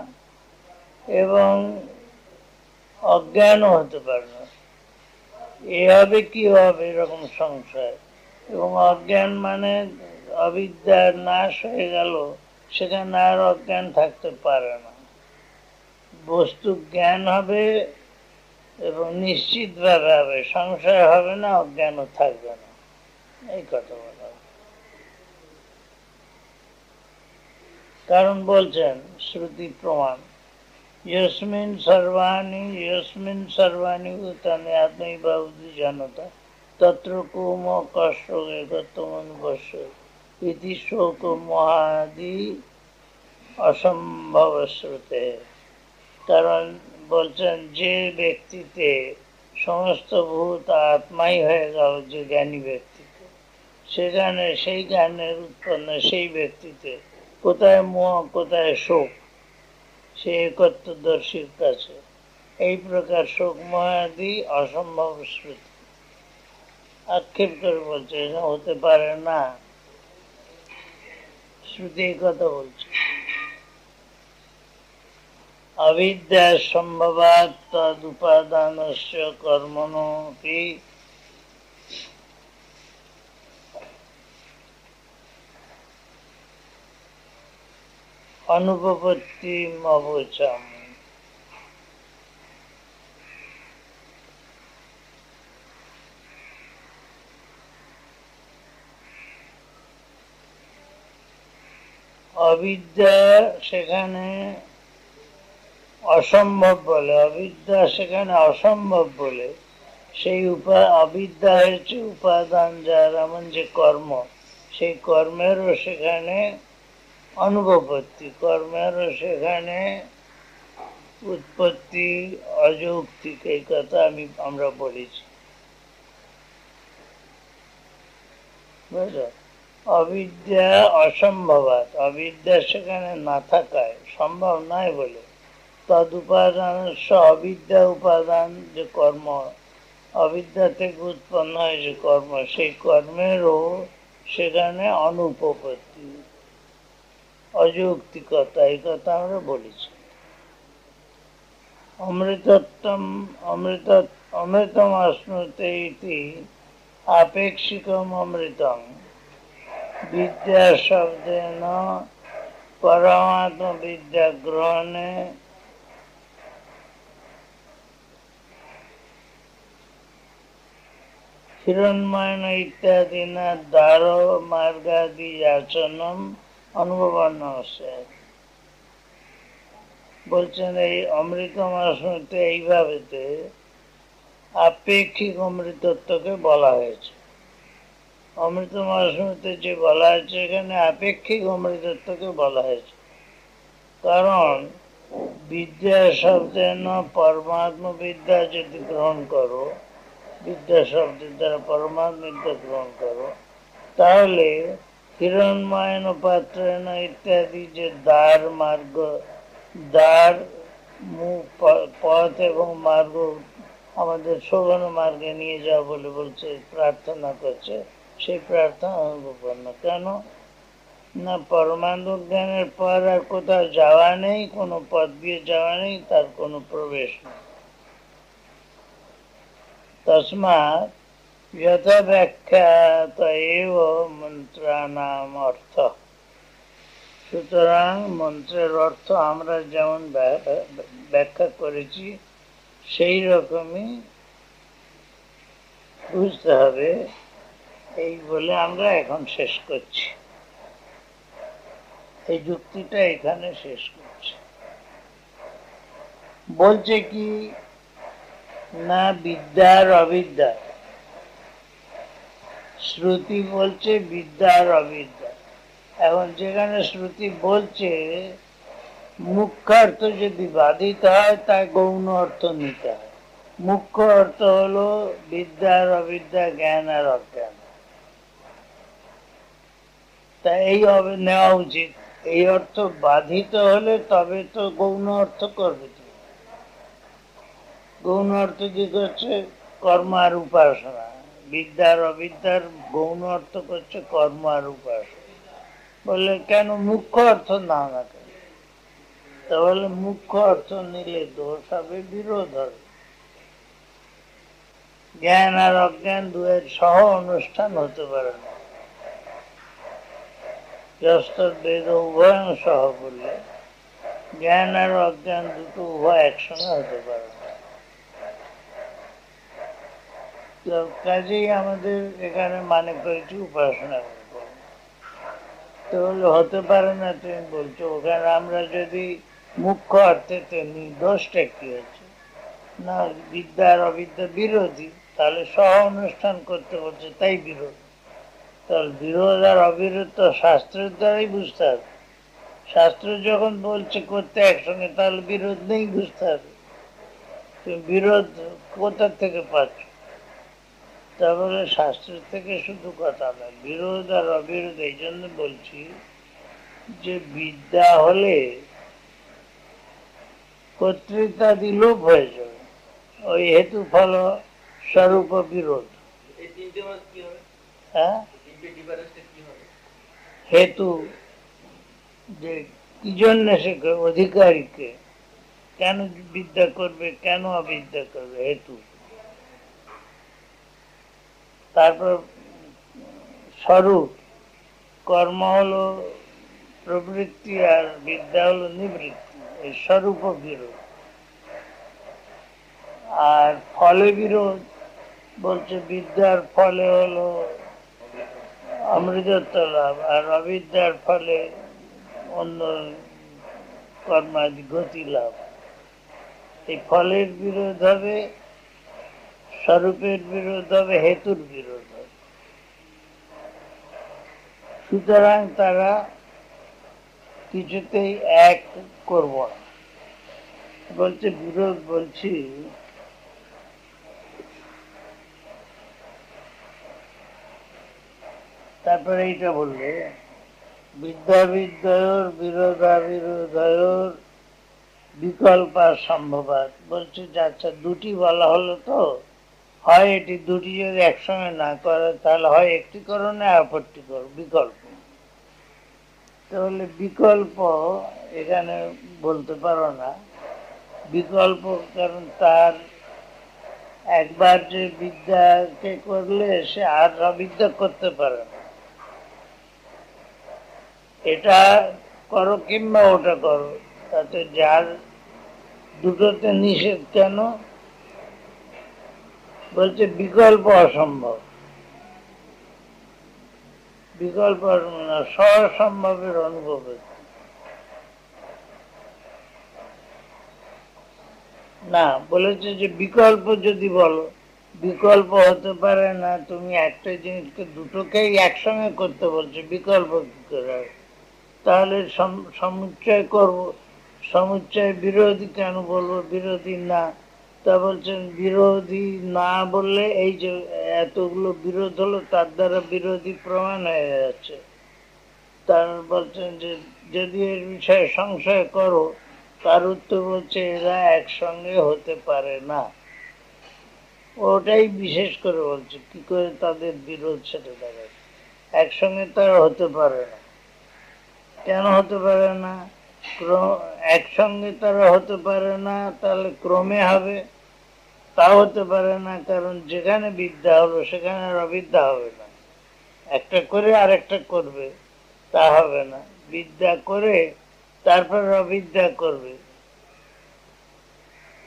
এবং অজ্ঞানও হতে পারে না। এ হবে কি হবে এরকম সংশয় এবং অজ্ঞান, মানে অবিদ্যার নাশ হয়ে গেল, সেখানে আর অজ্ঞান থাকতে পারে না। বস্তু জ্ঞান হবে এবং নিশ্চিত ভাবে হবে, সংশয় হবে না, অজ্ঞানও থাকবে না। এই কথা বলা, কারণ বলছেন শ্রুতি প্রমাণ, यस्मिन् सर्वाणि भूतानि आत्मैवाहुति जानता तत्र को मोक्षः एकत्वमनुपश्यति इति शोक मोहादि অসম্ভব শ্রুতে। কারণ বলছেন যে ব্যক্তিতে সমস্ত ভূত আত্মাই হয়ে গেল, যে জ্ঞানী ব্যক্তিতে, সেখানে সেই জ্ঞানের উৎপন্ন সেই ব্যক্তিতে কোথায় মোহ কোথায় শোক, সে একত্বদর্শীর কাছে এই প্রকার শোক মোহাদি অসম্ভব শ্রুতি। আক্ষেপ করে বলছে এটা হতে পারে না। শ্রুতি এই কথা বলছে। অবিদ্যা সম্ভবাৎ তদুপাদানস্য কর্মণোপি অনুপপত্তিমবচম। অবিদ্যা সেখানে অসম্ভব বলে, অবিদ্যা সেখানে অসম্ভব বলে, সেই অবিদ্যা হচ্ছে উপাদান, যার এমন যে কর্ম, সেই কর্মেরও সেখানে অনুপপত্তি, কর্মেরও সেখানে উৎপত্তি অযৌক্তিক, এই কথা আমরা বলেছি। বুঝলো? অবিদ্যা অসম্ভবাত, অবিদ্যা সেখানে না থাকায়, সম্ভব নয় বলে, তদ উপাদান, অবিদ্যা উপাদান যে কর্ম, অবিদ্যা থেকে উৎপন্ন হয় যে কর্ম, সেই কর্মেরও সেখানে অনুপপত্তি, অযৌক্তিকতা, এই কথা আমরা বলেছি। অমৃতত্বম অমৃতম আশ্নুতে ইতি আপেক্ষিকম অমৃতম বিদ্যা শব্দেন পরমাত্ম বিদ্যা গ্রহণে হিরণ্ময়ন ইত্যাদি না দ্বার মার্গাদি যাচনম অনুভবান। বলছেন এই অমৃতম আশ্নুতে এইভাবে আপেক্ষিক অমৃতত্বকে বলা হয়েছে। অমৃতম আশ্নুতে যে বলা হয়েছে এখানে আপেক্ষিক অমৃতত্বকে বলা হয়েছে, কারণ বিদ্যা শব্দের পরমাত্ম বিদ্যা যদি গ্রহণ করো, বিদ্যা শব্দের দ্বারা পরমাত্ম বিদ্যা গ্রহণ করো, তাহলে হিরণ্ময়ন পাত্রেণ ইত্যাদি যে দ্বার মার্গ, দ্বার পথ এবং মার্গ, আমাদের শোভন মার্গে নিয়ে যাও বলে বলছে, প্রার্থনা করছে, সেই প্রার্থনা অনুপন্ন। কেন না? পরমাণু জ্ঞানের পর আর কোথাও যাওয়া নেই, কোনো পথ দিয়ে যাওয়া নেই, তার কোনো প্রবেশ নেই। তস্মাৎ যথা ব্যাখ্যাত এব মন্ত্রানাম অর্থ। সুতরাং মন্ত্রের অর্থ আমরা যেমন ব্যাখ্যা করেছি সেই রকমই বুঝতে হবে, এই বলে আমরা এখন শেষ করছি। এই যুক্তিটা এখানে শেষ করছি। বলছে কি না, বিদ্যার অবিদ্যা, শ্রুতি বলছে বিদ্যার অবিদ্যা। এখন যেখানে শ্রুতি বলছে মুখ্য অর্থ যদি বাধিত হয় তা গৌণ অর্থ নিতে হয়। মুখ্য অর্থ হলো বিদ্যার অবিদ্যা, জ্ঞান আর অজ্ঞান, তা এই নেওয়া উচিত। এই অর্থ বাধিত হলে তবে তো গৌণ অর্থ করবে। গৌণ অর্থ কি করছে? কর্ম আর উপাসনা। বিদ্যার অবিদ্যার গৌণ অর্থ করছে কর্ম আর উপাসনা। বললে কেন মুখ্য অর্থ নাও না কেন? তাহলে মুখ্য অর্থ নিলে দোষ হবে, বিরোধ হবে। জ্ঞান আর অজ্ঞান দুয়ের সহ অনুষ্ঠান হতে পারে না। বেদ উভয় সহ বললে জ্ঞান আর অজ্ঞান দুটো উভয় একসঙ্গে হতে পারে না। কাজেই আমাদের এখানে মানে করেছি উপাসনা করবো, তাহলে হতে পারে না। তুমি বলছো ওখানে আমরা যদি মুখ্য অর্থে দোষটা কি হচ্ছে না, বিদ্যা আর অবিদ্যা বিরোধী, তাহলে সহ অনুষ্ঠান করতে বলছে, তাই বিরোধ। তাহলে বিরোধ আর অবিরোধ তো শাস্ত্রের দ্বারাই বুঝতে হবে। শাস্ত্র যখন বলছে করতে একসঙ্গে, তাহলে বিরোধ নেই, বুঝতে হবে। তুমি বিরোধ কোথা থেকে পাচ্ছ? তাহলে শাস্ত্রের থেকে শুধু কথা নয়, বিরোধ আর অবিরোধ। এই জন্য বলছি যে বিদ্যা হলে কর্তৃত্বাদি লোপ হয়ে যাবে, ওই হেতু ফল স্বরূপ বিরোধ। হ্যাঁ, হেতু যে কি জন্য সে অধিকারীকে, কেন বিদ্যা করবে, কেন অবিদ্যা করবে, হেতু। তারপর স্বরূপ, কর্ম হলো প্রবৃত্তি আর বিদ্যা হলো নিবৃত্তি, এই স্বরূপ বিরোধ। আর ফলে বিরোধ বলছে বিদ্যার ফলে হলো অমৃতত্ব লাভ, আর অবিদ্যার ফলে অন্য কর্মাদি গতি লাভ। এই ফলের বিরোধ হবে, স্বরূপের বিরোধ হবে, হেতুর বিরোধ হবে। সুতরাং তারা কিছুতেই এক করব না। বলছে বিরোধ, বলছি তারপরে এইটা বললে বিদ্যা বিদ্যয়োর বিরোধাবিরোধয়োর বিকল্পা সম্ভবাত। বলছে যে আচ্ছা, দুটি বলা হলো তো, হয় এটি দুটি যদি একসঙ্গে না করে তাহলে হয় একটি করো না অপরটি করো, বিকল্প। তাহলে বিকল্প এখানে বলতে পারো না, বিকল্প কারণ তার একবার যে বিদ্যাকে করলে সে আর অবিদ্যা করতে পারে না। এটা করো কিংবা ওটা করো, তাতে যার দুটোতে নিষেধ কেন? বলছে বিকল্প অসম্ভব, বিকল্প সহসম্ভবের অনুভব না। বলেছে যে বিকল্প যদি বলো, বিকল্প হতে পারে না। তুমি একটা জিনিসকে দুটোকেই একসঙ্গে করতে বলছো, বিকল্প কি করে হবে? তাহলে সমুচ্চয় করব, সমুচ্চয় বিরোধী কেন বলবো? বিরোধী না। তা বলছেন বিরোধী না বললে এই যে এতগুলো বিরোধ হলো, তার দ্বারা বিরোধী প্রমাণ হয়ে যাচ্ছে। তার বলছেন যে যদি এর বিষয়ে সংশয় করো, তার উত্তর হচ্ছে এরা একসঙ্গে হতে পারে না। ওটাই বিশেষ করে বলছে কি করে তাদের বিরোধ সেটা দেখাচ্ছে। একসঙ্গে তারা হতে পারে না। কেন হতে পারে না? একসঙ্গে তারা হতে পারে না, তাহলে ক্রমে হবে। তা হতে পারে না, কারণ যেখানে বিদ্যা হলো সেখানে আর অবিদ্যা হবে না। একটা করে আর একটা করবে, তা হবে না। বিদ্যা করে তারপর অবিদ্যা করবে,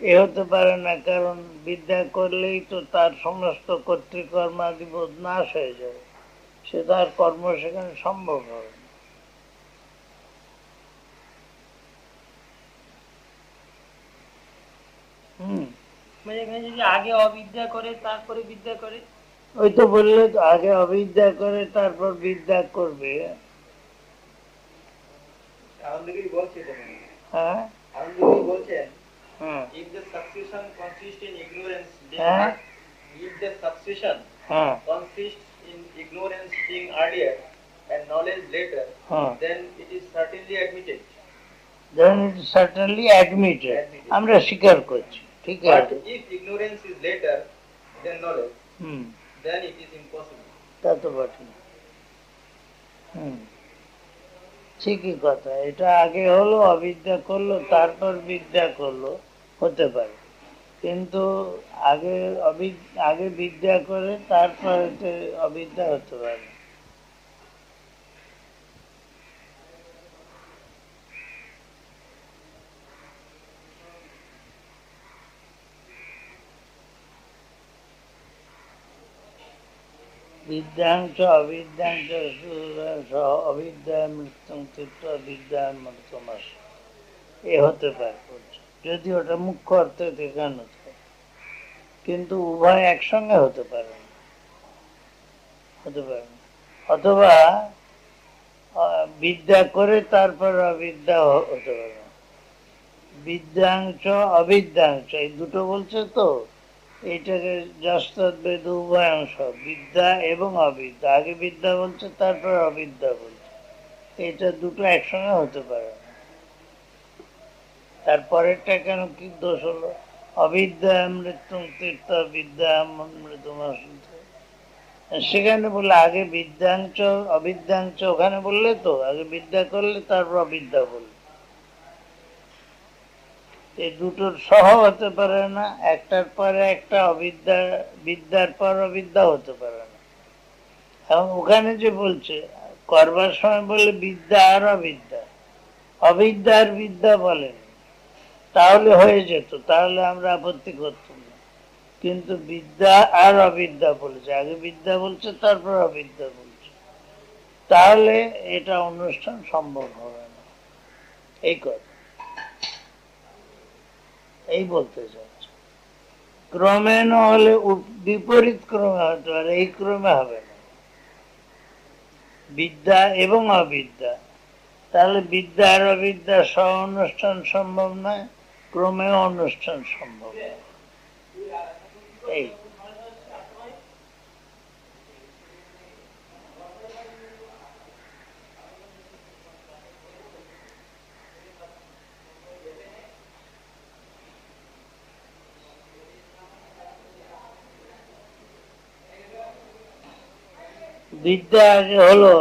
এ হতে পারে না, কারণ বিদ্যা করলেই তো তার সমস্ত কর্তৃকর্মাদি বোধ নাশ হয়ে যাবে, সে তার কর্ম সেখানে সম্ভব হবে না। আগে অবিদ্যা করে তারপরে বিদ্যা করে, ওই তো বললে তো, আগে অবিদ্যা করে তারপর বিদ্যা করবে। আনন্দগিরি বলছে, হ্যাঁ আনন্দগিরি বলছেন, হ্যাঁ if the succession consists in ignorance being হ্যাঁ if the succession হ্যাঁ consists in ignorance being earlier and knowledge later, হ্যাঁ then it is certainly admitted. then it is certainly admitted. আমরা স্বীকার করছি, ঠিক But আছে। if ignorance is later than knowledge, hmm, then it is impossible. তা তো বটে। হুম, ঠিকই কথা। এটা আগে হলো, অবিদ্যা করলো, তারপর বিদ্যা করলো, হতে পারে। কিন্তু আগে আগে বিদ্যা করে তারপর অবিদ্যা হতে পারে। বিদ্যাংশ অবিদ্যাংশ সহ অবিদ্যায় মৃত্যুং তীর্থ বিদ্যায় মৃত্যুমাস, এ হতে পারে বলছে, যদি ওটা মুখ্য অর্থে দেখানো যায়। কিন্তু উভয় একসঙ্গে হতে পারে না, হতে পারে না। অথবা বিদ্যা করে তারপর অবিদ্যা হতে পারে না। বিদ্যাংশ অবিদ্যাংশ এই দুটো বলছে তো, এইটাকে যস্তদ্বেদ উভয়াংশ, বিদ্যা এবং অবিদ্যা। আগে বিদ্যা বলছে, তারপর অবিদ্যা বলছে, এটা দুটো একসঙ্গে হতে পারে না। তারপরেরটা কেন কি দোষ হলো? অবিদ্যা মৃত্যু তীর্থ বিদ্যা মৃত্যুমাস, সেখানে বললে আগে বিদ্যাঞ্চ অবিদ্যাঞ্চ, ওখানে বললে তো আগে বিদ্যা করলে তারপর অবিদ্যা বললে। এই দুটোর সহ হতে পারে না, একটার পরে একটা অবিদ্যা, বিদ্যার পর অবিদ্যা হতে পারে না। এবং ওখানে যে বলছে করবার সময় বলে বিদ্যা আর অবিদ্যা, অবিদ্যা আর বিদ্যা বলেন, তাহলে হয়ে যেত, তাহলে আমরা আপত্তি করতাম না। কিন্তু বিদ্যা আর অবিদ্যা বলেছে, আগে বিদ্যা বলছে তারপর অবিদ্যা বলছে, তাহলে এটা অনুষ্ঠান সম্ভব হবে না। এই কথা এই বলতে চাচ্ছে। ক্রমে নহলে বিপরীত ক্রমে হতে পারে, এই ক্রমে হবে না। বিদ্যা এবং অবিদ্যা, তাহলে বিদ্যা আর অবিদ্যা সহ অনুষ্ঠান সম্ভব নয়, ক্রমেও অনুষ্ঠান সম্ভব নয়। এই বিদ্যা আগে হলো,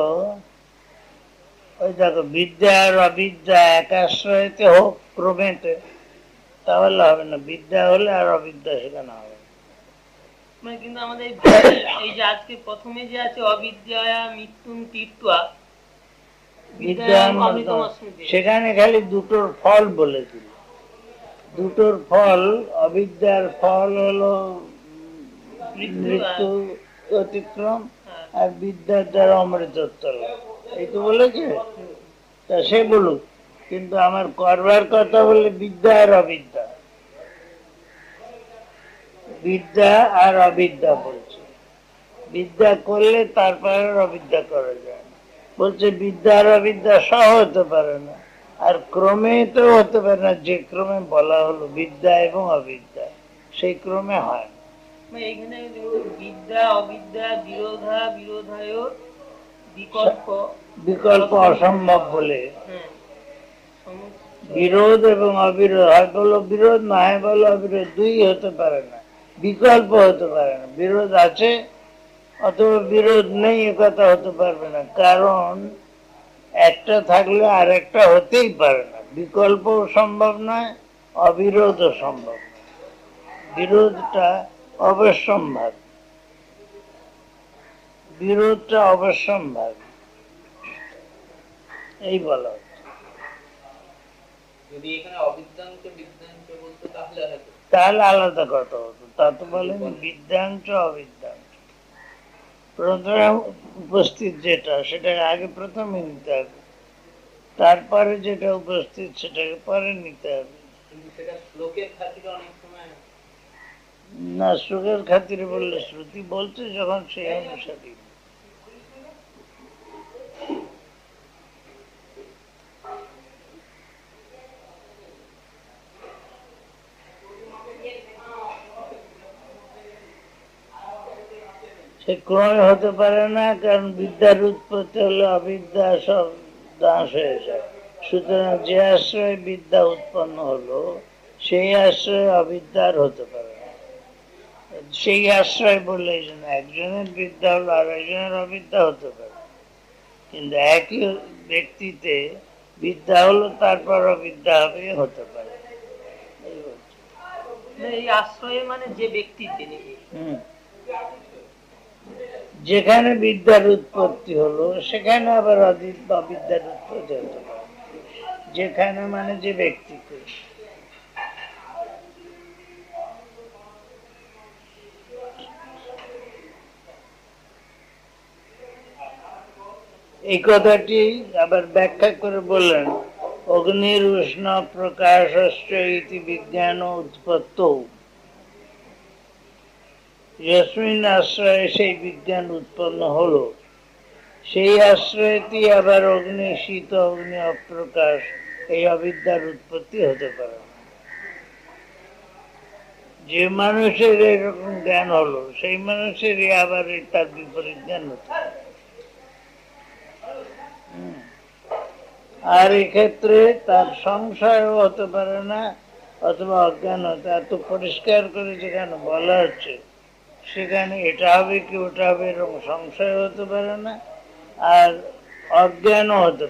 ওই দেখো বিদ্যা আর অবিদ্যা এক আশ্রয়তে হোক ক্রমেতে, তাহলে হবে না। বিদ্যা হলে আর অবিদ্যা সেখানে হবে না। মানে কিন্তু আমাদের এই যে আজকে প্রথমে যে আছে অবিদ্যা মৃত্যুন তীর্থা, বিদ্যা সেখানে খালি দুটোর ফল বলে দিল। দুটোর ফল, অবিদ্যার ফল হলো মৃত্যু অতিক্রম, আর বিদ্যার দ্বারা অমৃতত্ব লাভ। এই তো বলেছে, তা সে বলুক, কিন্তু আমার করবার কথা বললে বিদ্যা আর অবিদ্যা, বিদ্যা আর অবিদ্যা বলছে। বিদ্যা করলে তারপরে অবিদ্যা করা যায় না, বলছে বিদ্যা আর অবিদ্যা সহ হতে পারে না, আর ক্রমে তো হতে পারে না। যে ক্রমে বলা হলো বিদ্যা এবং অবিদ্যা, সেই ক্রমে হয় না। এইখানে বিদ্যা অবিদ্যা বিরোধা বিরোধায় বিকল্প, বিকল্প অসম্ভব বলে বিরোধ এবং অবিরোধ, হয় বলো বিরোধ, না হয় বলো অবিরোধ, দুই হতে পারে না, বিকল্প হতে পারে না। বিরোধ আছে অথবা বিরোধ নেই, একথা হতে পারবে না, কারণ একটা থাকলে আর একটা হতেই পারে না। বিকল্পও সম্ভব নয়, অবিরোধও সম্ভব নয়। বিরোধটা অবশ্যম্ভাবী, বিরোধটা অবশ্যম্ভাবী, এই বলা হচ্ছে। যদি এখানে অবিদ্যাংশ বিদ্যাংশ বলতো তাহলে হয়তো, তাহলে আলাদা কথা হতো। তা তো বলেন বিদ্যাংশ অবিদ্যাংশ, প্রথমে উপস্থিত যেটা সেটাকে আগে প্রথমে নিতে হবে, তারপরে যেটা উপস্থিত সেটাকে পরে নিতে হবে। কিন্তু সেটা শ্লোকের খাতিরে অনেক সময় না, শ্লোকের খাতিরে বললে শ্রুতি বলছে যখন সেই অনুসারী। সে ক্রমে হতে পারে না, কারণ বিদ্যার উৎপত্তি হলে অবিদ্যা সব দাস হয়ে যায়। সুতরাং যে আশ্রয়ে বিদ্যা উৎপন্ন হলো সেই আশ্রয়ে অবিদ্যার হতে পারে না। সেই আশ্রয় বললে এই জন্য একজনের বিদ্যা হলো আর একজনের অবিদ্যা হতে পারে, কিন্তু একই ব্যক্তিতে বিদ্যা হলো তারপর অবিদ্যা হবে, হতে পারে। এই আশ্রয়ে মানে যে ব্যক্তিতে নাকি যেখানে বিদ্যার উৎপত্তি হলো সেখানে আবার অবিদ্যার উৎপত্তি হতে পারে। যেখানে মানে যে ব্যক্তিতে। এই কথাটি আবার ব্যাখ্যা করে বললেন, অগ্নির উষ্ণ প্রকাশশ্চ ইতি বিজ্ঞান উৎপত্ত, যস্মিন আশ্রয়ে সেই বিজ্ঞান উৎপন্ন হলো, সেই আশ্রয়টি আবার অগ্নি শীত অগ্নি অপ্রকাশ, এই অবিদ্যার উৎপত্তি হতে পারে না। যে মানুষের এরকম জ্ঞান হলো সেই মানুষেরই আবার তার বিপরীত জ্ঞান হতে পারে। আর এক্ষেত্রে তার সংশয়ও হতে পারে না, অথবা অজ্ঞান হতে। এত পরিষ্কার করে যেখানে বলা হচ্ছে সেখানে এটা হবে কি ওটা হবে এরকম সংশয় হতে পারে না, আর অজ্ঞানও হতে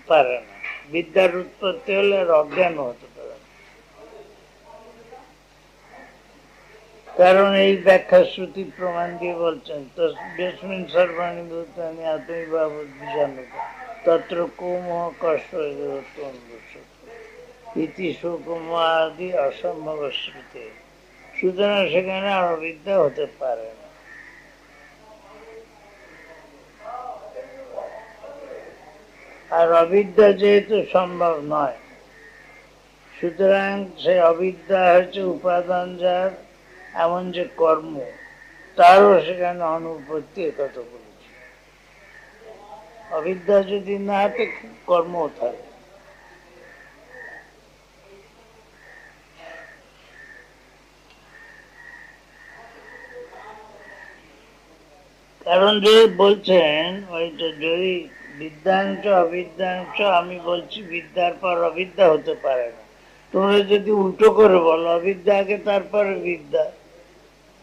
পারে না। বিদ্যার উৎপত্তি হলে আর অজ্ঞানও হতে পারে না, কারণ এই ব্যাখ্যা শ্রুতি প্রমাণ দিয়ে বলছেন তস্মিন সর্বাণি ভূতানি আত্মৈভাব বিজানত তত্র কোমোহ কষ্ট ইতি সুকুমাদি অসম্ভব শ্রুতি। সুতরাং সেখানে আর অবিদ্যা হতে পারে না। আর অবিদ্যা যেহেতু সম্ভব নয়, সুতরাং সেই অবিদ্যা হচ্ছে উপাদান যার, এমন যে কর্ম তারও সেখানে অনুপত্তি, একথা বলেছে। অবিদ্যা যদি না থাকে কর্ম থাকে। কারণ যে বলছেন ওইটা যদি বিদ্যাংশ অবিদ্যাংশ, আমি বলছি বিদ্যার পর অবিদ্যা হতে পারে না। তোমরা যদি উল্টো করে বলো অবিদ্যা আগে তারপরে বিদ্যা,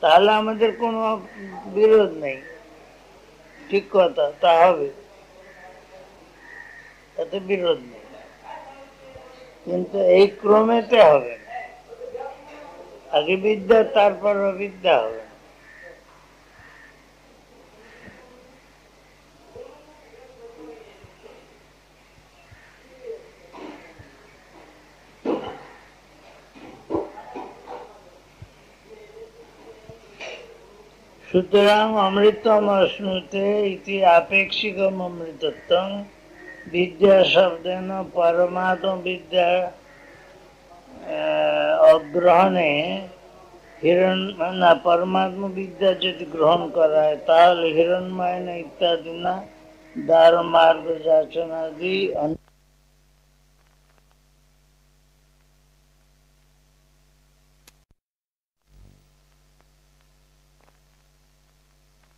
তাহলে আমাদের কোনো বিরোধ নেই, ঠিক কথা, তা হবে, তাতে বিরোধ নেই। কিন্তু এই ক্রমেতে হবে না, আগে বিদ্যা তারপর অবিদ্যা হবে না। সুতরাং অমৃতম অশ্নুতে ইতি আপেক্ষিকম অমৃতত্বং বিদ্যা শব্দেন পরমাত্ম বিদ্যা অগ্রহণে পরমাত্ম বিদ্যা যদি গ্রহণ করা হয় তাহলে হিরণ্ময় ইত্যাদি না দ্বার মার্গ যাচনাদি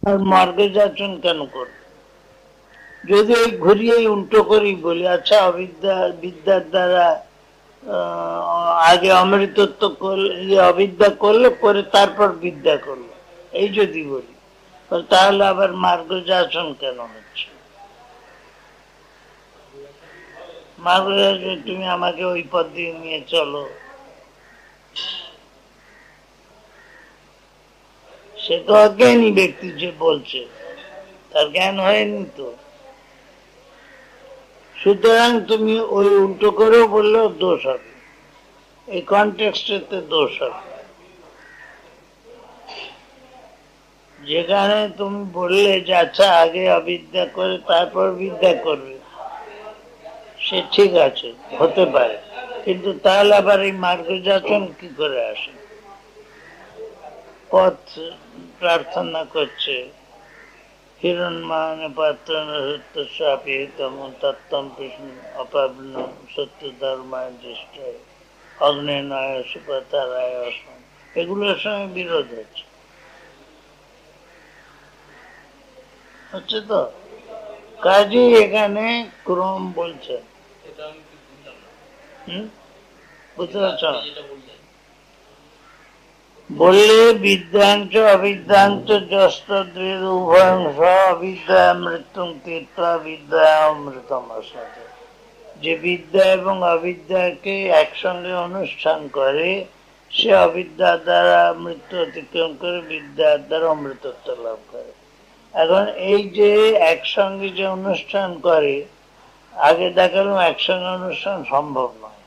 আর মার্গ যাচন কেন করবে? যদি ওই ঘুরিয়ে উল্টো করেই বলি, আচ্ছা বিদ্যার দ্বারা আগে অমৃতত্ব করলে, অবিদ্যা করলে পরে তারপর বিদ্যা করলো, এই যদি বলি, তাহলে আবার মার্গ যাচন কেন হচ্ছে? মার্গ যাচন তুমি আমাকে ওই পথ দিয়ে নিয়ে চলো, সে তো অজ্ঞানী ব্যক্তি যে বলছে, তার জ্ঞান হয়নি তো। সুতরাং তুমি ওই উল্টো করেও বললেও দোষ হবে, এই কনটেক্সটে দোষ হবে। যেখানে তুমি বললে যে আচ্ছা আগে অবিদ্যা করে তারপর বিদ্যা করবে, সে ঠিক আছে, হতে পারে, কিন্তু তাহলে আবার এই মার্গ যাচন কি করে আসে? পথ প্রার্থনা করছে, হিরণ্ময় পাত্র তত্ত্বম কৃষ্ণ অপাবন সত্য ধর্মায় দৃষ্ট অগ্নে নয় সুপতারায় অসম, এগুলোর সঙ্গে বিরোধ হচ্ছে তো। কাজী এখানে ক্রম বলছে, বুঝতে পারছ? বললে বিদ্যাংশ অবিদ্যাংশ যস্তদ্বেদ উভয়ংশ অবিদ্যা মৃত্যুং তীর্থা বিদ্যা অমৃতম আসতে। যে বিদ্যা এবং অবিদ্যাকে একসঙ্গে অনুষ্ঠান করে সে অবিদ্যার দ্বারা মৃত্যু অতিক্রম করে বিদ্যার দ্বারা অমৃতত্ব লাভ করে। এখন এই যে একসঙ্গে যে অনুষ্ঠান করে, আগে দেখালাম একসঙ্গে অনুষ্ঠান সম্ভব নয়।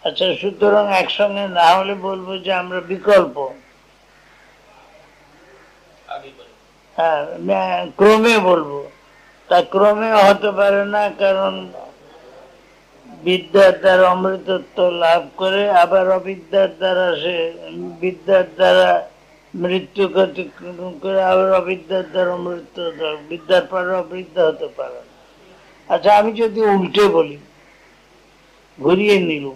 আচ্ছা, সুতরাং একসঙ্গে না হলে বলবো যে আমরা বিকল্প, হ্যাঁ ক্রমে বলবো, তা ক্রমে হতে পারে না, কারণ বিদ্যার দ্বারা অমৃতত্ব লাভ করে আবার অবিদ্যার দ্বারা সে বিদ্যার দ্বারা মৃত্যুকে অতিক্রম করে আবার অবিদ্যার দ্বারা অমৃত, বিদ্যার পরে অবিদ্যা হতে পারে না। আচ্ছা, আমি যদি উল্টে বলি, ঘুরিয়ে নিল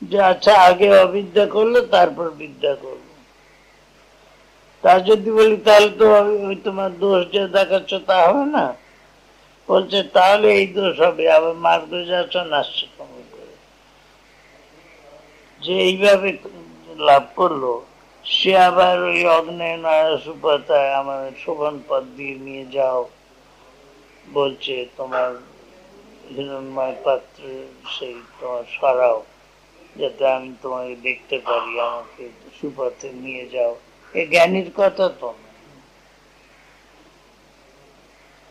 যে আচ্ছা আগে অবিদ্যা করলো তারপর বিদ্যা করলো, তা যদি বলি তাহলে তো ওই তোমার দোষ যে দেখাচ্ছ তা হবে না। বলছে তাহলে এই দোষ হবে, আবার মার্গ যাচন আসছে কমে করে, যে এইভাবে লাভ করলো সে আবার ওই অগ্নে সুপাতায় আমার শোভন পথ দিয়ে নিয়ে যাও বলছে, তোমার হিরণময় পাত্রে সেই তোমার সরাও, যাতে আমি তোমাকে দেখতে পারি, আমাকে সুপথে নিয়ে যাও। এ জ্ঞানীর কথা তো না।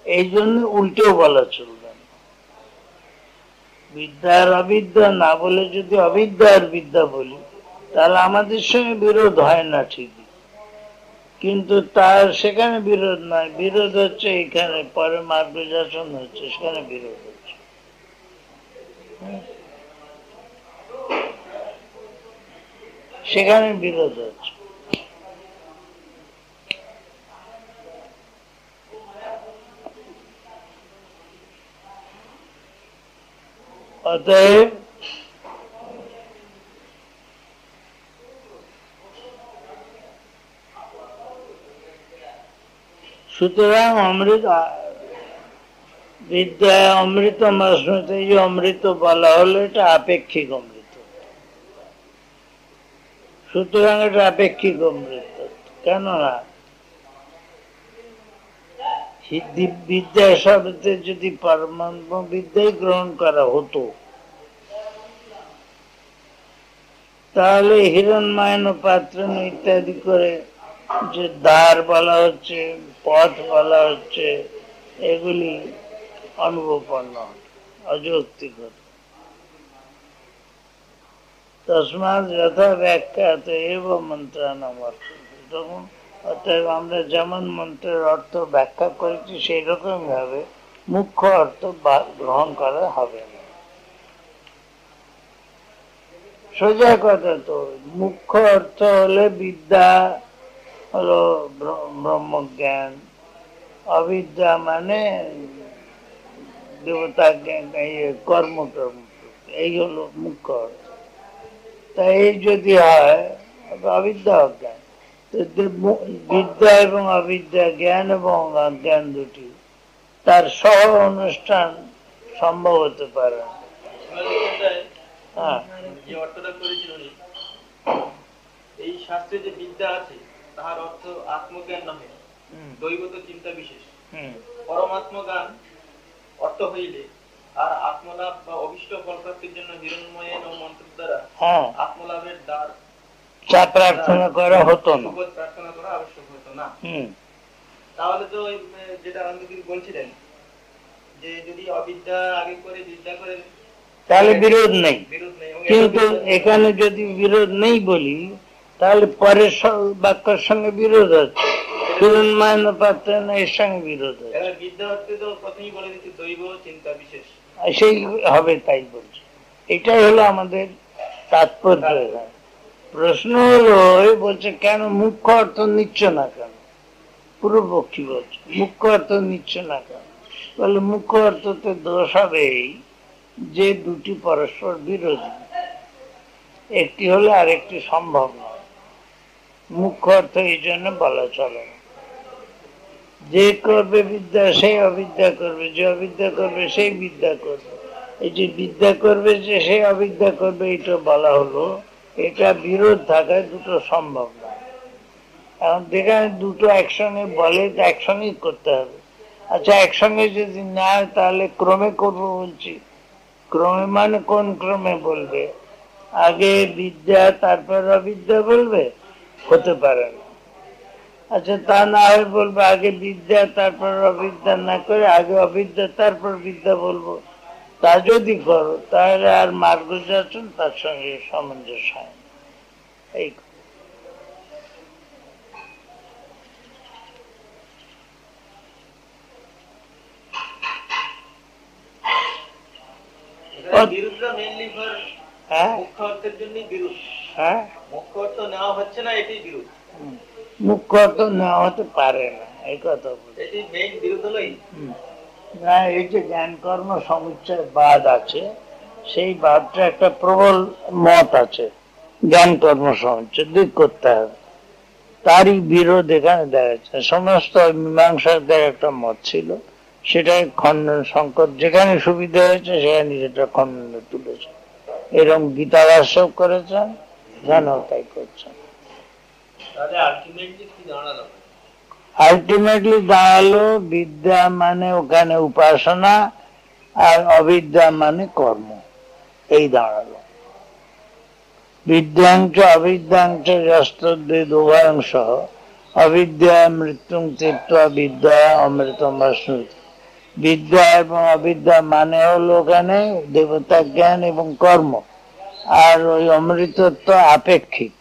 এই জন্য উল্টেও বলা চলবে না। বিদ্যা আর অবিদ্যা না বলে যদি অবিদ্যা আর বিদ্যা বলি, তাহলে আমাদের সঙ্গে বিরোধ হয় না ঠিকই, কিন্তু তার সেখানে বিরোধ নয়। বিরোধ হচ্ছে এখানে, পরে মার্গদর্শন হচ্ছে, সেখানে বিরোধ হচ্ছে। সেখানে বিরোধ হচ্ছে। অতএব সুতরাং অমৃত বিদ্যায় অমৃত মাসমৃতে, এই যে অমৃত বলা হলো, এটা আপেক্ষিক অমৃত। সুতরাং এটা আপেক্ষিক অমৃত। কেননা বিদ্যা শব্দে যদি পরমাত্মা বিদ্যাই গ্রহণ করা হতো, তাহলে হিরণ্ময় পাত্র ইত্যাদি করে যে দ্বার বলা হচ্ছে, পথ বলা হচ্ছে, এগুলি অনুপন্ন, অযৌক্তিক। তসমাৎ যথা ব্যাখ্যাত এব মন্ত্রানাম অর্থ। তখন অতএব আমরা যেমন মন্ত্রের অর্থ ব্যাখ্যা করেছি সেই রকম ভাবে মুখ্য অর্থ গ্রহণ করা হবে না। সোজা কথা তো, মুখ্য অর্থ হলে বিদ্যা হলো ব্রহ্মজ্ঞান, অবিদ্যা মানে দেবতা জ্ঞান, কর্ম কর্ম, এই হলো মুখ্য অর্থ। তাই এই যদি হয় অবিদ্যা অজ্ঞান, বিদ্যা এবং অবিদ্যা, জ্ঞান এবং অজ্ঞান দুটি তার সহ অনুষ্ঠান সম্ভব হতে পারে। হ্যাঁ, যে অর্থটা করেছিল উনি, এই শাস্ত্রে যে বিদ্যা আছে তাহার অর্থ আত্মজ্ঞান নহে, দৈবত চিন্তা বিশেষ। পরমাত্ম জ্ঞান অর্থ হইলে আর আত্মলাভ বা অভিষ্ট ফলপ্রাপ্তির জন্য হিরণ্ময়ের ও মন্ত্র দ্বারা আত্মলাভের দ্বার প্রার্থনা করা হতো না, প্রার্থনা করা আবশ্যক হতো না। তাহলে তো যেটা আনন্দগিরি বলছিলেন যে যদি অবিদ্যা আগে করে বিদ্যা করে তাহলে বিরোধ নেই। কিন্তু এখানে যদি বিরোধ নেই বলি, তাহলে পরের বাক্যের সঙ্গে বিরোধ হচ্ছে, হিরণ্ময় পাত্র না, এর সঙ্গে বিরোধ হচ্ছে। বিদ্যা অর্থে তো প্রথমেই বলে দিচ্ছি দৈব চিন্তা বিশেষ, সেই হবে, তাই বলছে। এটাই হলো আমাদের তাৎপর্য। প্রশ্ন হলো, বলছে কেন মুখ্য অর্থ নিচ্ছ না কেন? পূর্বপক্ষী বলছে মুখ্য অর্থ নিচ্ছ না কেন? বলে মুখ্য অর্থতে দোষ হবে এই যে দুটি পরস্পর বিরোধী, একটি হলে আরেকটি সম্ভব নয়। মুখ্য অর্থ এই জন্য বলা চলে না। যে করবে বিদ্যা সেই অবিদ্যা করবে, যে অবিদ্যা করবে সেই বিদ্যা করবে। এই যে বিদ্যা করবে যে সেই অবিদ্যা করবে, এটা বলা হলো, এটা বিরোধ থাকায় দুটো সম্ভব না। এখন যেখানে দুটো একসঙ্গে বলে, একসঙ্গেই করতে হবে। আচ্ছা, একসঙ্গে যদি না হয় তাহলে ক্রমে করবো বলছি। ক্রমে মানে কোন ক্রমে বলবে? আগে বিদ্যা তারপর অবিদ্যা বলবে? হতে পারে না। আচ্ছা, তা না হয় বলবো আগে বিদ্যা তারপর অবিদ্যা না করে আগে অবিদ্যা তারপর বিদ্যা বলবো। তা যদি করো তাহলে আর মার্গদর্শন তার সঙ্গে সামঞ্জস্য হয় না। এই মুখ্য অর্থ নেওয়া হতে পারে না, এই কথা বলছি। না, এই যে জ্ঞান কর্ম সমুচ্চয় বাদ আছে, সেই বাদটা একটা প্রবল মত আছে, জ্ঞান কর্ম সমুচ্চয় দুই করতে হবে, তারই বিরোধ এখানে দেখা যাচ্ছে। সমস্ত মীমাংসকদের একটা মত ছিল, সেটাই খণ্ডন শঙ্কর যেখানে সুবিধা হয়েছে সেখানে সেটা খণ্ডনে তুলেছে। এরকম গীতা ভাষ্য করেছেন, জানো তাই করছেন। তাহলে আলটিমেটলি কি দাঁড়ালো? আলটিমেটলি দাঁড়ালো বিদ্যা মানে ওখানে উপাসনা, আর অবিদ্যা মানে কর্ম। এই দাঁড়ালো বিদ্যাংচ অবিদ্যাংচ যস্তদ্বিদুভয়ং সহ অবিদ্যা মৃত্যুং তীর্থা বিদ্যা অমৃতম অশ্নুতি। বিদ্যা এবং অবিদ্যা মানে হলো ওখানে দেবতা জ্ঞান এবং কর্ম, আর ওই অমৃতত্ব আপেক্ষিক।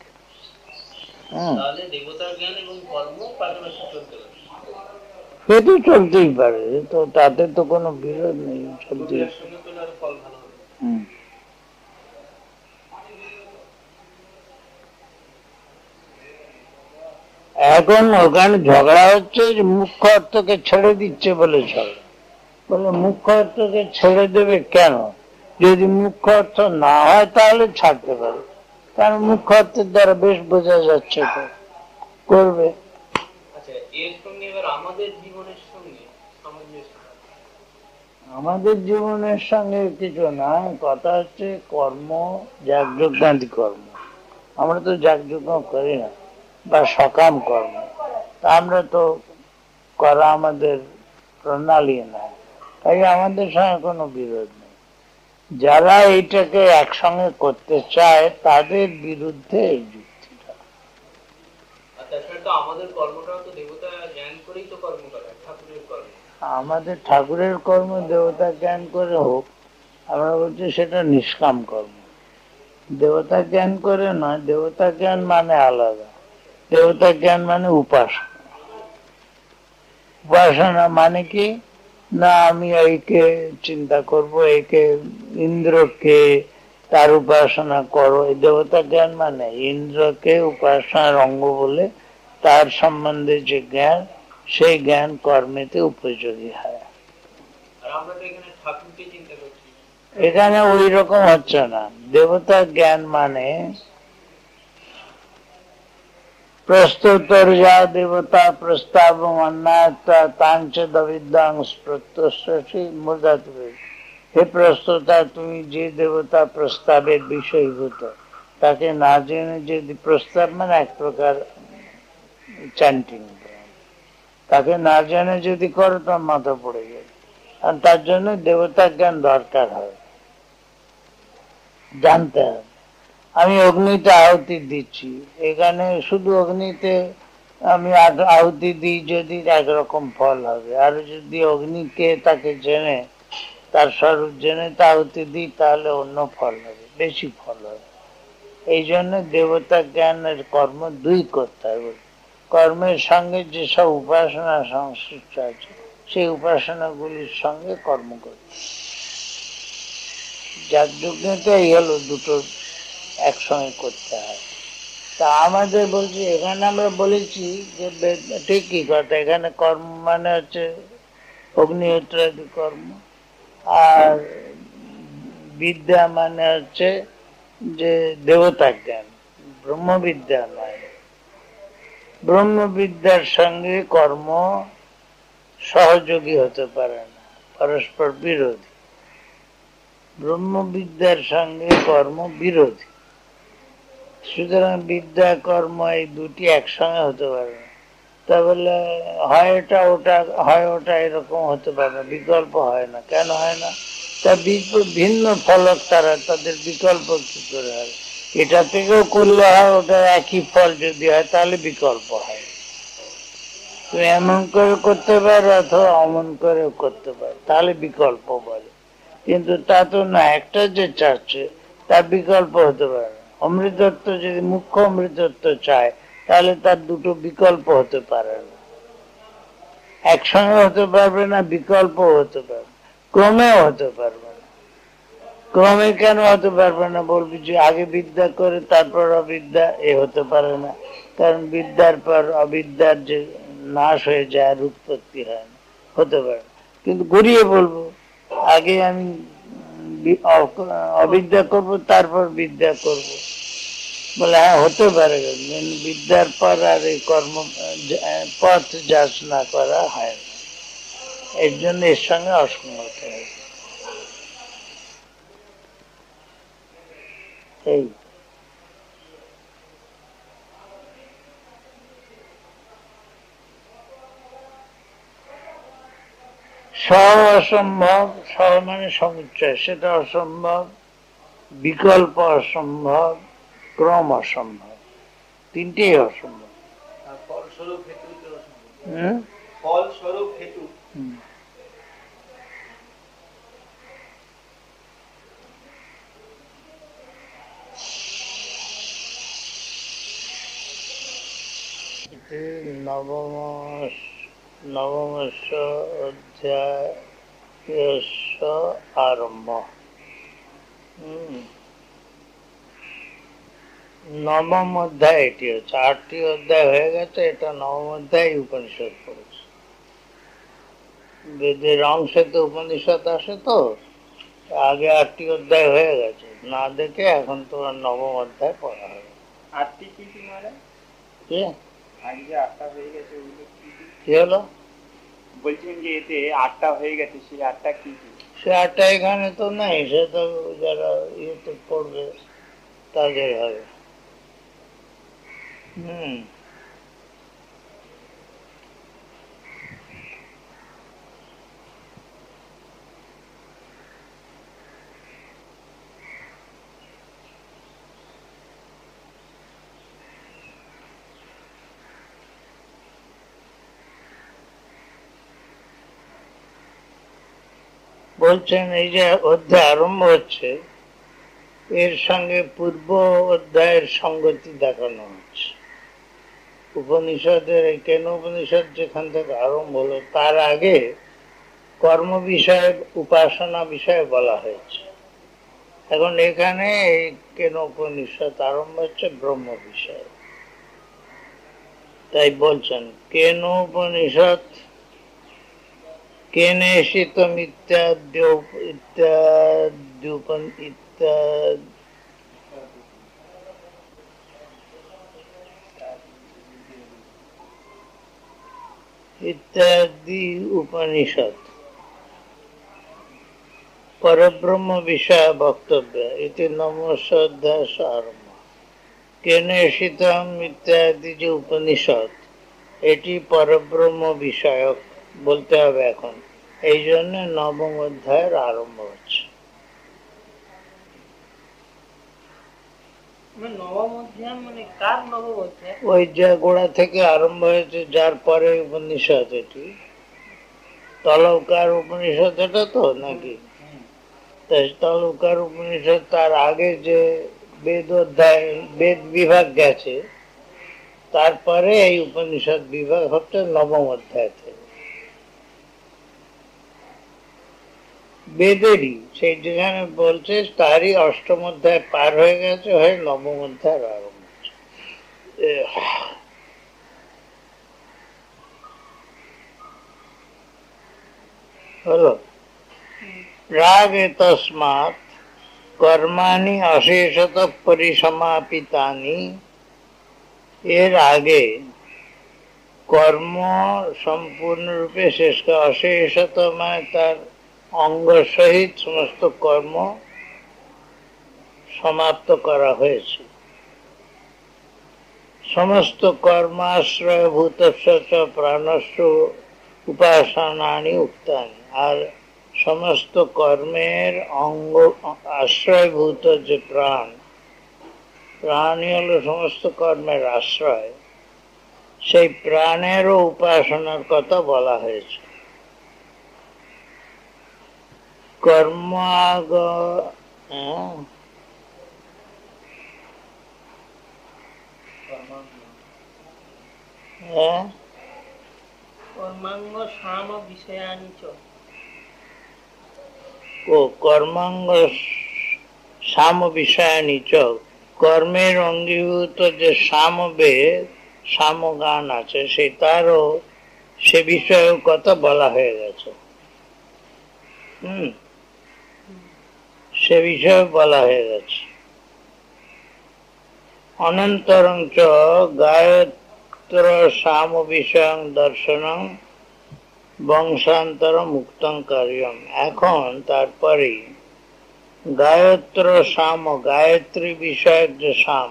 তাহলে দেবতার জ্ঞান এবং কর্ম পাশাপাশি চলতে পারে, সে তো চলতেই পারে, তো তাতে তো কোনো বিরোধ নেই, চলতেই। সঙ্গে করলে আরো ফল ভালো হবে। এখন ওখানে ঝগড়া হচ্ছে যে মুখ্য অর্থকে ছেড়ে দিচ্ছে বলে ঝগড়া। বলে মুখ্য অর্থকে ছেড়ে দেবে কেন? যদি মুখ্য অর্থ না হয় তাহলে ছাড়তে পারে, কারণ মুখ্য অর্থের দ্বারা বেশ বোঝা যাচ্ছে তো করবে। আচ্ছা, এর সঙ্গে এবার আমাদের জীবনের সঙ্গে সামঞ্জস্য, আমাদের জীবনের সঙ্গে কিছু না, কথা হচ্ছে কর্ম, যাগযজ্ঞাদি কর্ম। আমরা তো যাগযজ্ঞ করি না, বা সকাম কর্ম, তা আমরা তো করা আমাদের প্রণালী না, তাই আমাদের সঙ্গে কোনো বিরোধ নেই। যারা এইটাকে একসঙ্গে করতে চায় তাদের বিরুদ্ধে এই যুক্তিটা। তাছাড়া তো আমাদের কর্মটাও তো দেবতা জ্ঞান করেই তো কর্ম করে, ঠাকুরের কর্ম। আমাদের ঠাকুরের কর্ম দেবতা জ্ঞান করে হোক, আমরা বলছি সেটা নিষ্কাম কর্ম। দেবতা জ্ঞান করে নয়, দেবতা জ্ঞান মানে আলাদা। দেবতা জ্ঞান মানে উপাসনা। উপাসনা মানে কি না, আমি এইকে চিন্তা করব, একে ইন্দ্রকে, তার উপাসনা করো। এই দেবতা জ্ঞান মানে ইন্দ্রকে উপাসনার অঙ্গ বলে তার সম্বন্ধে যে জ্ঞান, সেই জ্ঞান কর্মেতে উপযোগী হয়। আর আমরা তো এখানে ঠাকুরকে চিন্তা করছি, এখানে ওই রকম হচ্ছে না। দেবতা জ্ঞান মানে প্রস্তুতর যা দেবতা প্রস্তাব হে প্রস্তুতা, তুমি যে দেবতা প্রস্তাবের বিষয়ভূত তাকে না জেনে যদি, প্রস্তাব মানে এক প্রকার চ্যান্টিং, তাকে না জেনে যদি করো তোমার মাথা পড়ে যাবে। আর তার জন্য দেবতা জ্ঞান দরকার হয়, জানতে হবে। আমি অগ্নিতে আহুতি দিচ্ছি, এখানে শুধু অগ্নিতে আমি আহুতি দিই যদি একরকম ফল হবে, আর যদি অগ্নিকে তাকে জেনে, তার স্বরূপ জেনে তা আহুতি দিই, তাহলে অন্য ফল হবে, বেশি ফল হবে। এই জন্য দেবতা জ্ঞানের কর্ম দুই করতে হবে। কর্মের সঙ্গে যেসব উপাসনা সংশ্লিষ্ট আছে সেই উপাসনাগুলির সঙ্গে কর্ম করতে। যাগযজ্ঞতে এই হলো দুটো একসঙ্গে করতে হয়। তা আমাদের বলছি, এখানে আমরা বলেছি যে ঠিকই কথা, এখানে কর্ম মানে হচ্ছে অগ্নিহোত্রাদি কর্ম, আর বিদ্যা মানে হচ্ছে যে দেবতা জ্ঞান, ব্রহ্মবিদ্যা নয়। ব্রহ্মবিদ্যার সঙ্গে কর্ম সহযোগী হতে পারে না, পরস্পর বিরোধী। ব্রহ্মবিদ্যার সঙ্গে কর্ম বিরোধী, সুতরাং বিদ্যা কর্ম এই দুটি একসঙ্গে হতে পারে না। তা বলে হয় এটা ওটা, হয় ওটা, এরকম হতে পারে না, বিকল্প হয় না। কেন হয় না? তা ভিন্ন ফলক, তারা তাদের বিকল্প কি করে হয়? এটা থেকেও করলে হয়, ওটা একই ফল যদি হয় তাহলে বিকল্প হয়। তুমি এমন করে করতে পারো অথবা অমন করে করতে পারো, তাহলে বিকল্প বলে। কিন্তু তা তো না, একটা যে চাচ্ছে তার বিকল্প হতে পারে না। অমৃতত্ব যদি মুখ্য অমৃতত্ব চায় তাহলে তার দুটো বিকল্প হতে পারে না, একসঙ্গে হতে পারবে না, বিকল্প হতে পারবে, ক্রমেও হতে পারবে না। ক্রমে কেন হতে পারবে না? বলবি যে আগে বিদ্যা করে তারপর অবিদ্যা, এ হতে পারে না, কারণ বিদ্যার পর অবিদ্যার যে নাশ হয়ে যায় আর উৎপত্তি হয় না, হতে পারে। কিন্তু ঘুরিয়ে বলবো আগে আমি অবিদ্যা করব তারপর বিদ্যা করব, বলে হ্যাঁ হতে পারে, বিদ্যার পর আর এই কর্ম পথ যাচনা করা হয় না। এর জন্য এর সঙ্গে অসঙ্গত হয়। এই স অসম্ভব, স মানে সমুচ্চয়, সেটা অসম্ভব, বিকল্প অসম্ভব, ক্রম অসম্ভব, তিনটেই অসম্ভব। ফলস্বরূপ হেতু অসম্ভব। হুম, ফলস্বরূপ হেতু নবমস্য অধ্যায়স্য আরম্ভ। নবম অধ্যায় এটি হচ্ছে, 8টি অধ্যায় হয়ে গেছে, এটা নবম অধ্যায় উপনিষদ পড়েছে। বেদের অংশে তো উপনিষদ আসে, তো আগে 8টি অধ্যায় হয়ে গেছে, না দেখে এখন তোমার নবম অধ্যায় পড়া হবে। 8টি কি কি মহারাজ? কি আগে যে 8টা হয়ে গেছে ওগুলো কি কি? কি হলো? বলছেন যে এতে 8টা হয়ে গেছে, সেই 8টা কি কি? সে 8টা এখানে তো নাই, সে তো যারা ইয়েতে পড়বে তাদের হবে। বলছেন এই যে অধ্যায় আরম্ভ হচ্ছে, এর সঙ্গে পূর্ব অধ্যায়ের সঙ্গতি দেখানো হচ্ছে। উপনিষদের কেন উপনিষদ যেখান থেকে আরম্ভ হলো, তার আগে কর্ম বিষয়ে, উপাসনা বিষয়ে বলা হয়েছে। এখন এখানে এই কেন উপনিষদ আরম্ভ হচ্ছে ব্রহ্ম বিষয়ে। তাই বলছেন কেন উপনিষদ কেনেশিতম ইত্যাদি উপনিষদ পরব্রহ্ম বিষয় বক্তব্য ইতি নবমস্য অধ্যায় আরম্ভ। কেনেশিতম ইত্যাদি যে উপনিষদ, এটি পরব্রহ্ম বিষয়ক বলতে হবে এখন, এই জন্য নবম অধ্যায়ের আরম্ভ হচ্ছে। নবম অধ্যায় মানে কার নবম অধ্যায়? ওই যে গোড়া থেকে আরম্ভ হয়েছে, যার পরে উপনিষদ, এটি তলবকার উপনিষদ, এটা তো নাকি? তলবকার উপনিষদ, তার আগে যে বেদ অধ্যায়, বেদ বিভাগ গেছে, তারপরে এই উপনিষদ বিভাগ হচ্ছে নবম অধ্যায় থেকে। বেদেরই সেই যেখানে বলছে তারই অষ্টম অধ্যায় পার হয়ে গেছে, হয়ে নবম অধ্যায় আরম্ভ হচ্ছে। হলো রাগে তস্মাৎ কর্মাণি অশেষত পরিসমাপিতানি। এর আগে কর্ম সম্পূর্ণরূপে শেষ করা, অশেষত মানে তার অঙ্গ সহিত সমস্ত কর্ম সমাপ্ত করা হয়েছে। সমস্ত কর্মাশ্রয় ভূতস্য প্রাণস্য উপাসনানি উক্তানি। আর সমস্ত কর্মের অঙ্গ আশ্রয়ভূত যে প্রাণ, প্রাণই হলো সমস্ত কর্মের আশ্রয়, সেই প্রাণেরও উপাসনার কথা বলা হয়েছে। কর্মাগ কর্মাঙ্গ সাম বিষয়ানি চ। ও কর্মাঙ্গ সাম বিষয়ানি চ, কর্মের অঙ্গীভূত যে সামবেদ, সামগান আছে, সে তারও সে বিষয়ে কথা বলা হয়ে গেছে। সে বিষয়ে বলা হয়ে গেছে। অনন্তরং চ গায়ত্র সাম বিষয়ং দর্শনং বংশান্তর মুক্তং কার্যম। এখন তারপরে গায়ত্র সাম, গায়ত্রী বিষয়ক যে সাম,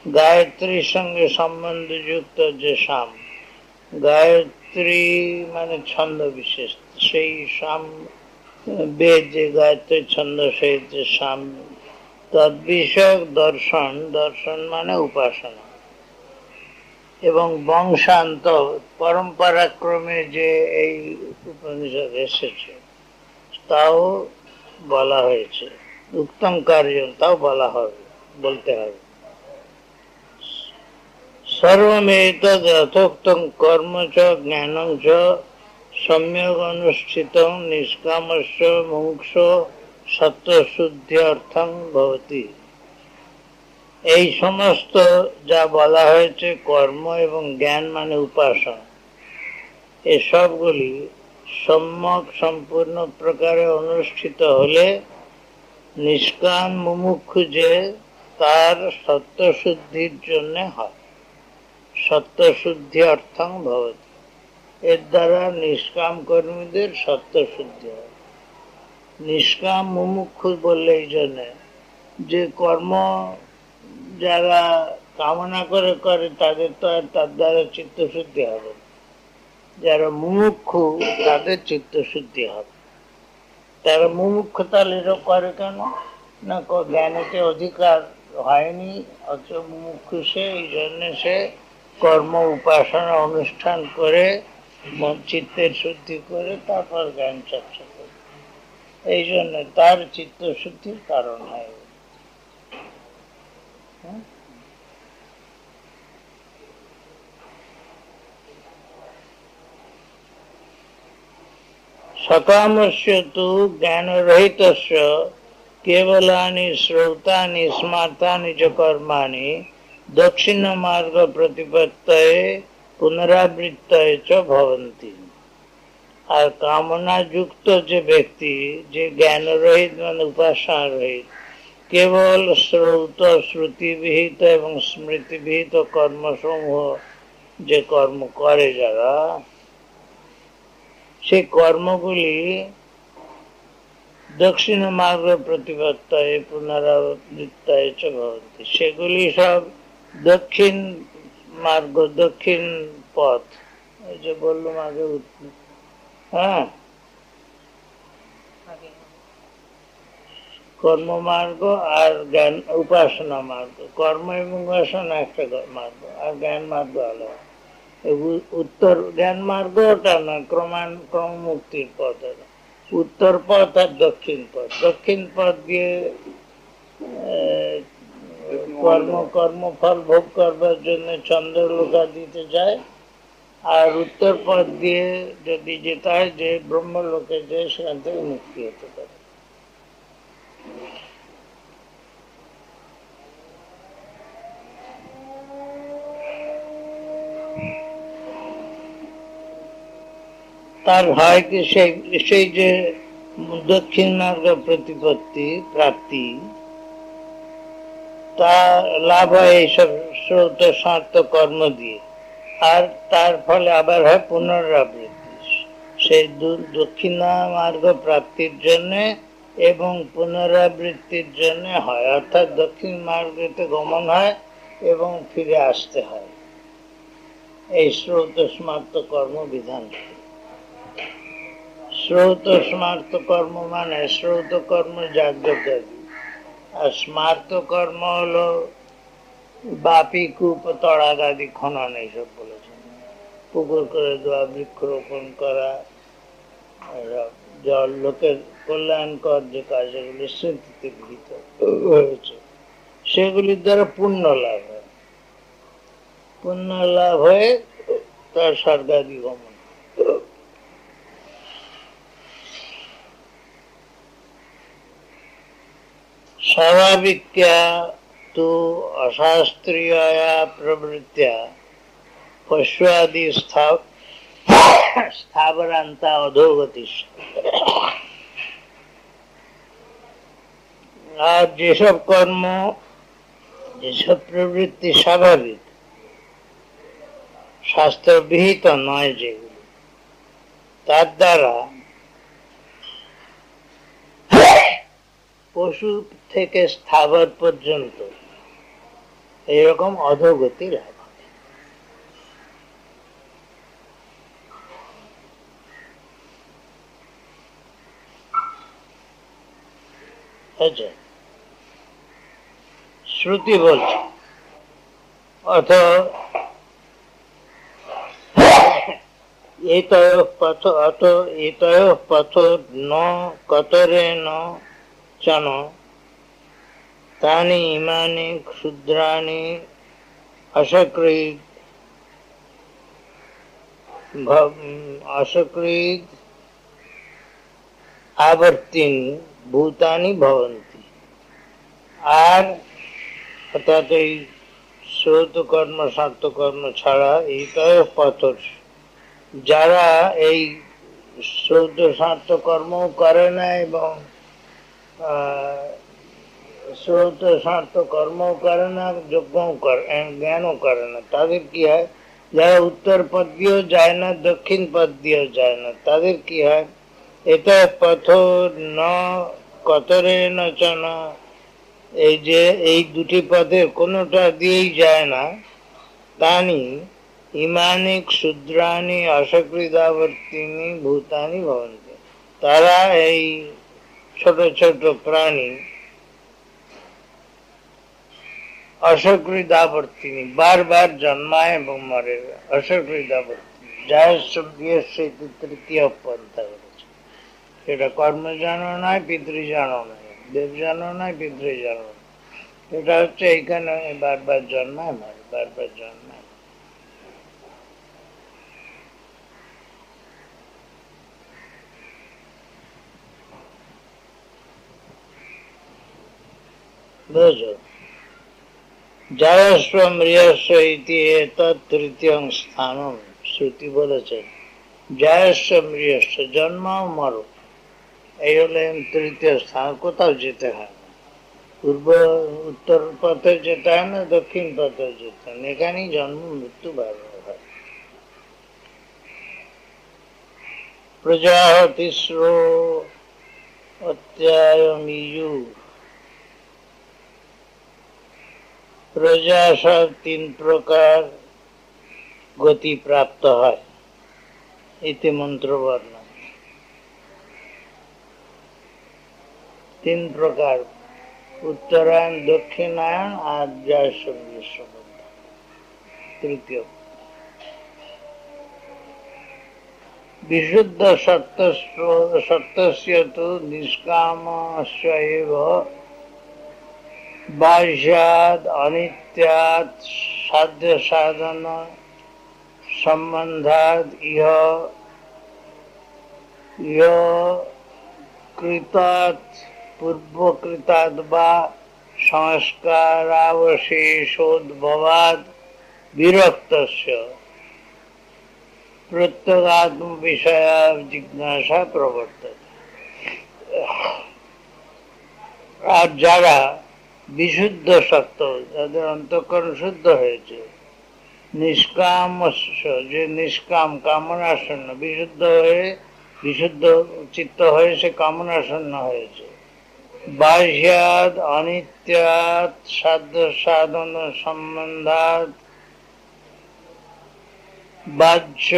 গায়ত্রীর সঙ্গে সম্বন্ধযুক্ত যে সাম, গায়ত্রী মানে ছন্দ বিশেষ সেই সাম বেদ যে গায়ত্রী ছন্দ সহিত সাম তদ্বিষয়ক দর্শন, দর্শন মানে উপাসনা, এবং বংশান্ত পরম্পরাক্রমে যে এই উপনিষদ এসেছে তাও বলা হয়েছে, উত্তম কার্য তাও বলা হবে, বলতে হবে। সর্বমেতদ যথোক্তং কর্ম চ জ্ঞানং চ সম্যক অনুষ্ঠিতং নিষ্কামস্য মুমুক্ষু সত্ত্বশুদ্ধি অর্থং ভবতি। এই সমস্ত যা বলা হয়েছে কর্ম এবং জ্ঞান মানে উপাসনা, এসবগুলি সম্যক সম্পূর্ণ প্রকারে অনুষ্ঠিত হলে নিষ্কাম মুমুক্ষু যে তার সত্ত্বশুদ্ধির জন্য হয়। সত্ত্বশুদ্ধি অর্থং ভবতি, এর দ্বারা নিষ্কাম কর্মীদের সত্ত্বশুদ্ধি হয়। নিষ্কাম মুমুক্ষু বললে এই জন্য যে কর্ম যারা কামনা করে করে তাদের তো আর তার দ্বারা চিত্তশুদ্ধি হবে না। যারা মুমুক্ষু তাদের চিত্তশুদ্ধি হবে। তারা মুমুক্ষু তাহলে করে কেন না, জ্ঞানেতে অধিকার হয়নি, অত মুমুক্ষু সে, এই জন্য সে কর্ম উপাসনা অনুষ্ঠান করে চিত্তের শুদ্ধি করে তারপর জ্ঞান চর্চা করে, এই জন্য তার চিত্তশুদ্ধির কারণ হয়। সকামস্য তু জ্ঞানরহিতস্য কেবলানি শ্রৌতানি স্মার্তানি চ কর্মাণি দক্ষিণ মার্গ প্রতিপত্তয়ে পুনরাবৃত্তয়ে চ ভবন্তি। আর কামনা যুক্ত যে ব্যক্তি, যে জ্ঞান রহিত মানে উপাসনা রহিত, কেবল শ্রৌত শ্রুতিবিহিত এবং স্মৃতিবিহিত কর্মসমূহ যে কর্ম করে যারা, সেই কর্মগুলি দক্ষিণ মার্গ প্রতিপত্তয়ে পুনরাবৃত্তয়ে চ ভবন্তি, সেগুলি সব দক্ষিণ মার্গ, দক্ষিণ পথ, এই যে বললাম আগে, হ্যাঁ, কর্ম মার্গ আর জ্ঞান উপাসনা মার্গ। কর্ম এবং উপাসনা একটা মার্গ, আর জ্ঞান মার্গ আলাদা। উত্তর জ্ঞান মার্গ ওটা না, ক্রম মুক্তির পথ। উত্তর পথ আর দক্ষিণ পথ। দক্ষিণ পথ দিয়ে কর্মফল ভোগ করবার জন্য চন্দ্রলোকা দিতে যায়, আর উত্তর পথ দিয়ে যদি যেতে হয় যে ব্রহ্মলোকে যায়, সেখান থেকে মুক্তি হতে পারে। তার হয় কি সেই যে দক্ষিণ মার্গ প্রতিপত্তি প্রাপ্তি, তা লাভ হয় এইসব শ্রৌত স্বার্থ কর্ম দিয়ে, আর তার ফলে আবার হয় পুনরাবৃত্তি। সেই দক্ষিণ মার্গ প্রাপ্তির জন্য এবং পুনরাবৃত্তির জন্য হয়, অর্থাৎ দক্ষিণ মার্গেতে গমন হয় এবং ফিরে আসতে হয় এই শ্রৌত স্মার্ত কর্ম বিধান। শ্রৌত স্মার্ত কর্ম মানে শ্রৌত কর্ম যাজ্ঞাদি, আর স্মার্ত কর্ম হলো বাপি কূপ তড়াগাদি খনন, এইসব বলেছেন। পুকুর করে দেওয়া, বৃক্ষরোপণ করা, জল লোকের কল্যাণকর যে কাজগুলি স্মৃতিতে গৃহীত হয়েছে, সেগুলির দ্বারা পুণ্য লাভ হয়। পুণ্য লাভ হয়ে তার স্বর্গাদি গমন। স্বাভাবিক্যা তু অশাস্ত্রীয়া প্রবৃত্ত্যা পশ্চাদি স্থাবরান্তা অধোগতি। আর যেসব কর্ম, যেসব প্রবৃত্তি স্বাভাবিক, শাস্ত্রবিহিত নয় যেগুলি, তার দ্বারা পশু থেকে স্থাবর পর্যন্ত এরকম অধোগতি লাভ হয়। আচ্ছা, শ্রুতি বলছে অথ এতয়ঃ পথ অথ এতয়ঃ পথ ন কতরেণ চন তানি ইমানি ক্ষুদ্রাণি অসকৃৎ অসকৃৎ আবর্তিনি ভূতানি ভবন্তি। আর অর্থাৎ এই শ্রৌত কর্ম সার্থ কর্ম ছাড়া এইটাই পথ, যারা এই শ্রৌত সার্থ কর্ম করে না এবং শ্রৌত সার্থ কর্ম করে না, যজ্ঞও করে, জ্ঞানও করে না, তাদের কি হয়? যারা উত্তর পথ দিয়েও যায় না, দক্ষিণ পথ দিয়েও যায় না, তাদের কি হয়? এটা পথ ন কতরে নচনা, এই যে এই দুটি পথের কোনোটা দিয়েই যায় না, তানি ইমানি ক্ষুদ্রাণি অসকৃদাবর্তিনি ভূতানি ভবন্তি। তারা এই ছোট ছোট প্রাণী অসকৃদাবর্তিনি বারবার জন্মায় এবং মরে। অসকৃদাবর্তিনি তৃতীয় পন্থা করেছে, সেটা কর্মজানো নয়, পিতৃজানো নয়, দেবজানো নয়, পিতৃজানো নয়, এটা হচ্ছে এইখানে বারবার জন্মায় মরে, বারবার জন্মায়। বুঝছো? জায়স্ব মৃয়স্ব ইতি এতৎ তৃতীয় স্থানম, শ্রুতি বলেছেন জায়স্ব মৃয়স্ব, জন্মাও মরো, এই হলেন তৃতীয় স্থান। কোথাও যেতে হয় না, পূর্ব উত্তর পথে যেতে হয় না, দক্ষিণ পথে যেতে হয় না, এখানেই জন্ম মৃত্যু বারবার হয়। প্রজাপতিস্রো অত্যায়মিয়ু, প্রজা সব তিন প্রকার গতি প্রাপ্ত হয়, ইতি মন্ত্রবর্ণ। তিন প্রকার, উত্তরায়ণ, দক্ষিণায়ন আর জায়স্ব মৃয়স্ব। তৃতীয় বিশুদ্ধ সত্যস্য তু নিষ্কামস্য এব বাহ্যাদ অনিত্যাৎ সাধ্য সাধন সম্বন্ধাৎ ইহ কৃতাৎ পূর্বকৃতাৎ বা সংস্কারাবশেষোদ্ভবাৎ বিরক্তস্য প্রত্যগাত্ম বিষয়া জিজ্ঞাসা প্রবর্ততে। আর যারা বিশুদ্ধ সত্য, যাদের অন্তঃকরণ শুদ্ধ হয়েছে, নিষ্কাম, যে নিষ্কাম কামনাশূন্য, বিশুদ্ধ হয়ে বিশুদ্ধ চিত্ত হয়ে সে কামনাশূন্য হয়েছে, বাহ্যাৎ অনিত্যাৎ সাধ্য সাধন সম্বন্ধাৎ, বাহ্য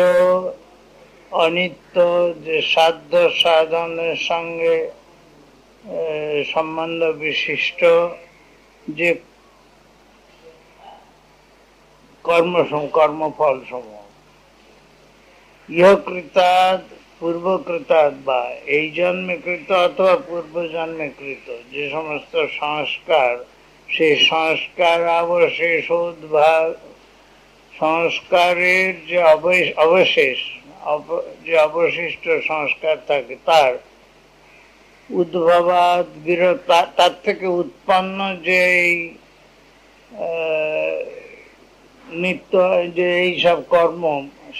অনিত্য যে সাধ্য সাধনের সঙ্গে সম্বন্ধ বিশিষ্ট যে কর্মফল সমূহ, ইহকৃতাৎ পূর্বকৃতাৎ বা এই জন্মে কৃত অথবা পূর্ব জন্মে কৃত যে সমস্ত সংস্কার, সেই সংস্কার অবশেষ উদ্ভাব, সংস্কারের যে অবশেষ, যে অবশিষ্ট সংস্কার থাকে তার উদ্ভবাদ বিরোধ, তার থেকে উৎপন্ন যে নিত্য যে এইসব কর্ম,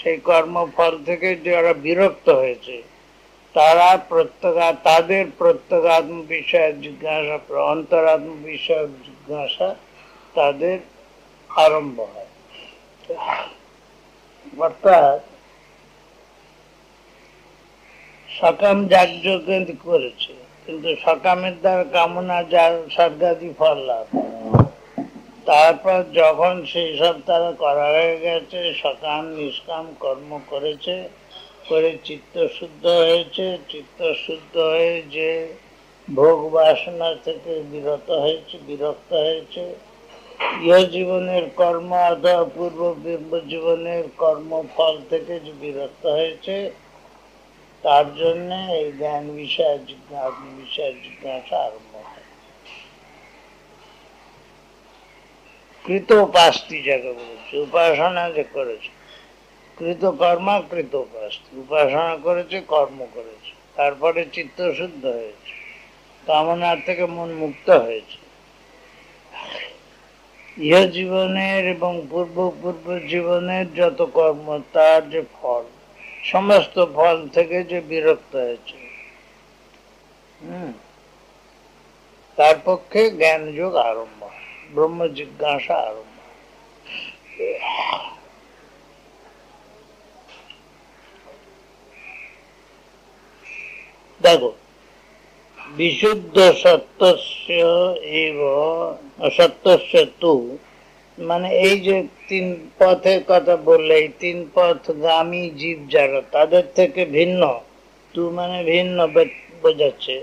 সেই কর্মফল থেকে যারা বিরক্ত হয়েছে তারা তাদের প্রত্যগাত্ম বিষয়ের জিজ্ঞাসা, অন্তরাত্ম বিষয়ের জিজ্ঞাসা তাদের আরম্ভ হয়। অর্থাৎ সকাম যাগযজ্ঞ করেছে, কিন্তু সকামের দ্বারা কামনা যার স্বর্গাদি ফল লাভ, তারপর যখন সেই সব তারা করা হয়ে গেছে, সকাম নিষ্কাম কর্ম করেছে, করে চিত্ত শুদ্ধ হয়েছে, চিত্ত শুদ্ধ হয়ে যে ভোগ বাসনা থেকে বিরক্ত হয়েছে, ইহ জীবনের কর্ম অথবা পূর্ব জীবনের কর্মফল থেকে যে বিরক্ত হয়েছে, তার জন্য এই জ্ঞান বিষয় জিজ্ঞাসা আরম্ভ হয়। কৃতোপাস্তি যাকে বলেছে, উপাসনা যে করেছে, কৃতকর্মা কৃতোপাস্তি, উপাসনা করেছে, কর্ম করেছে, তারপরে চিত্ত শুদ্ধ হয়েছে, কামনার থেকে মন মুক্ত হয়েছে। ইহ জীবনের এবং পূর্ব জীবনের যত কর্ম, তার যে ফল, সমস্ত ফল থেকে যে বিরক্ত হয়েছে, তার পক্ষে জ্ঞান যোগ আরম্ভ, ব্রহ্ম জিজ্ঞাসা আরম্ভ। দেখো, বিশুদ্ধ সত্যস্য তু, মানে এই যে তিন পথের কথা বললে, এই তিন পথগামী জীব যারা, তাদের থেকে ভিন্ন, তু মানে ভিন্ন বোঝাচ্ছে,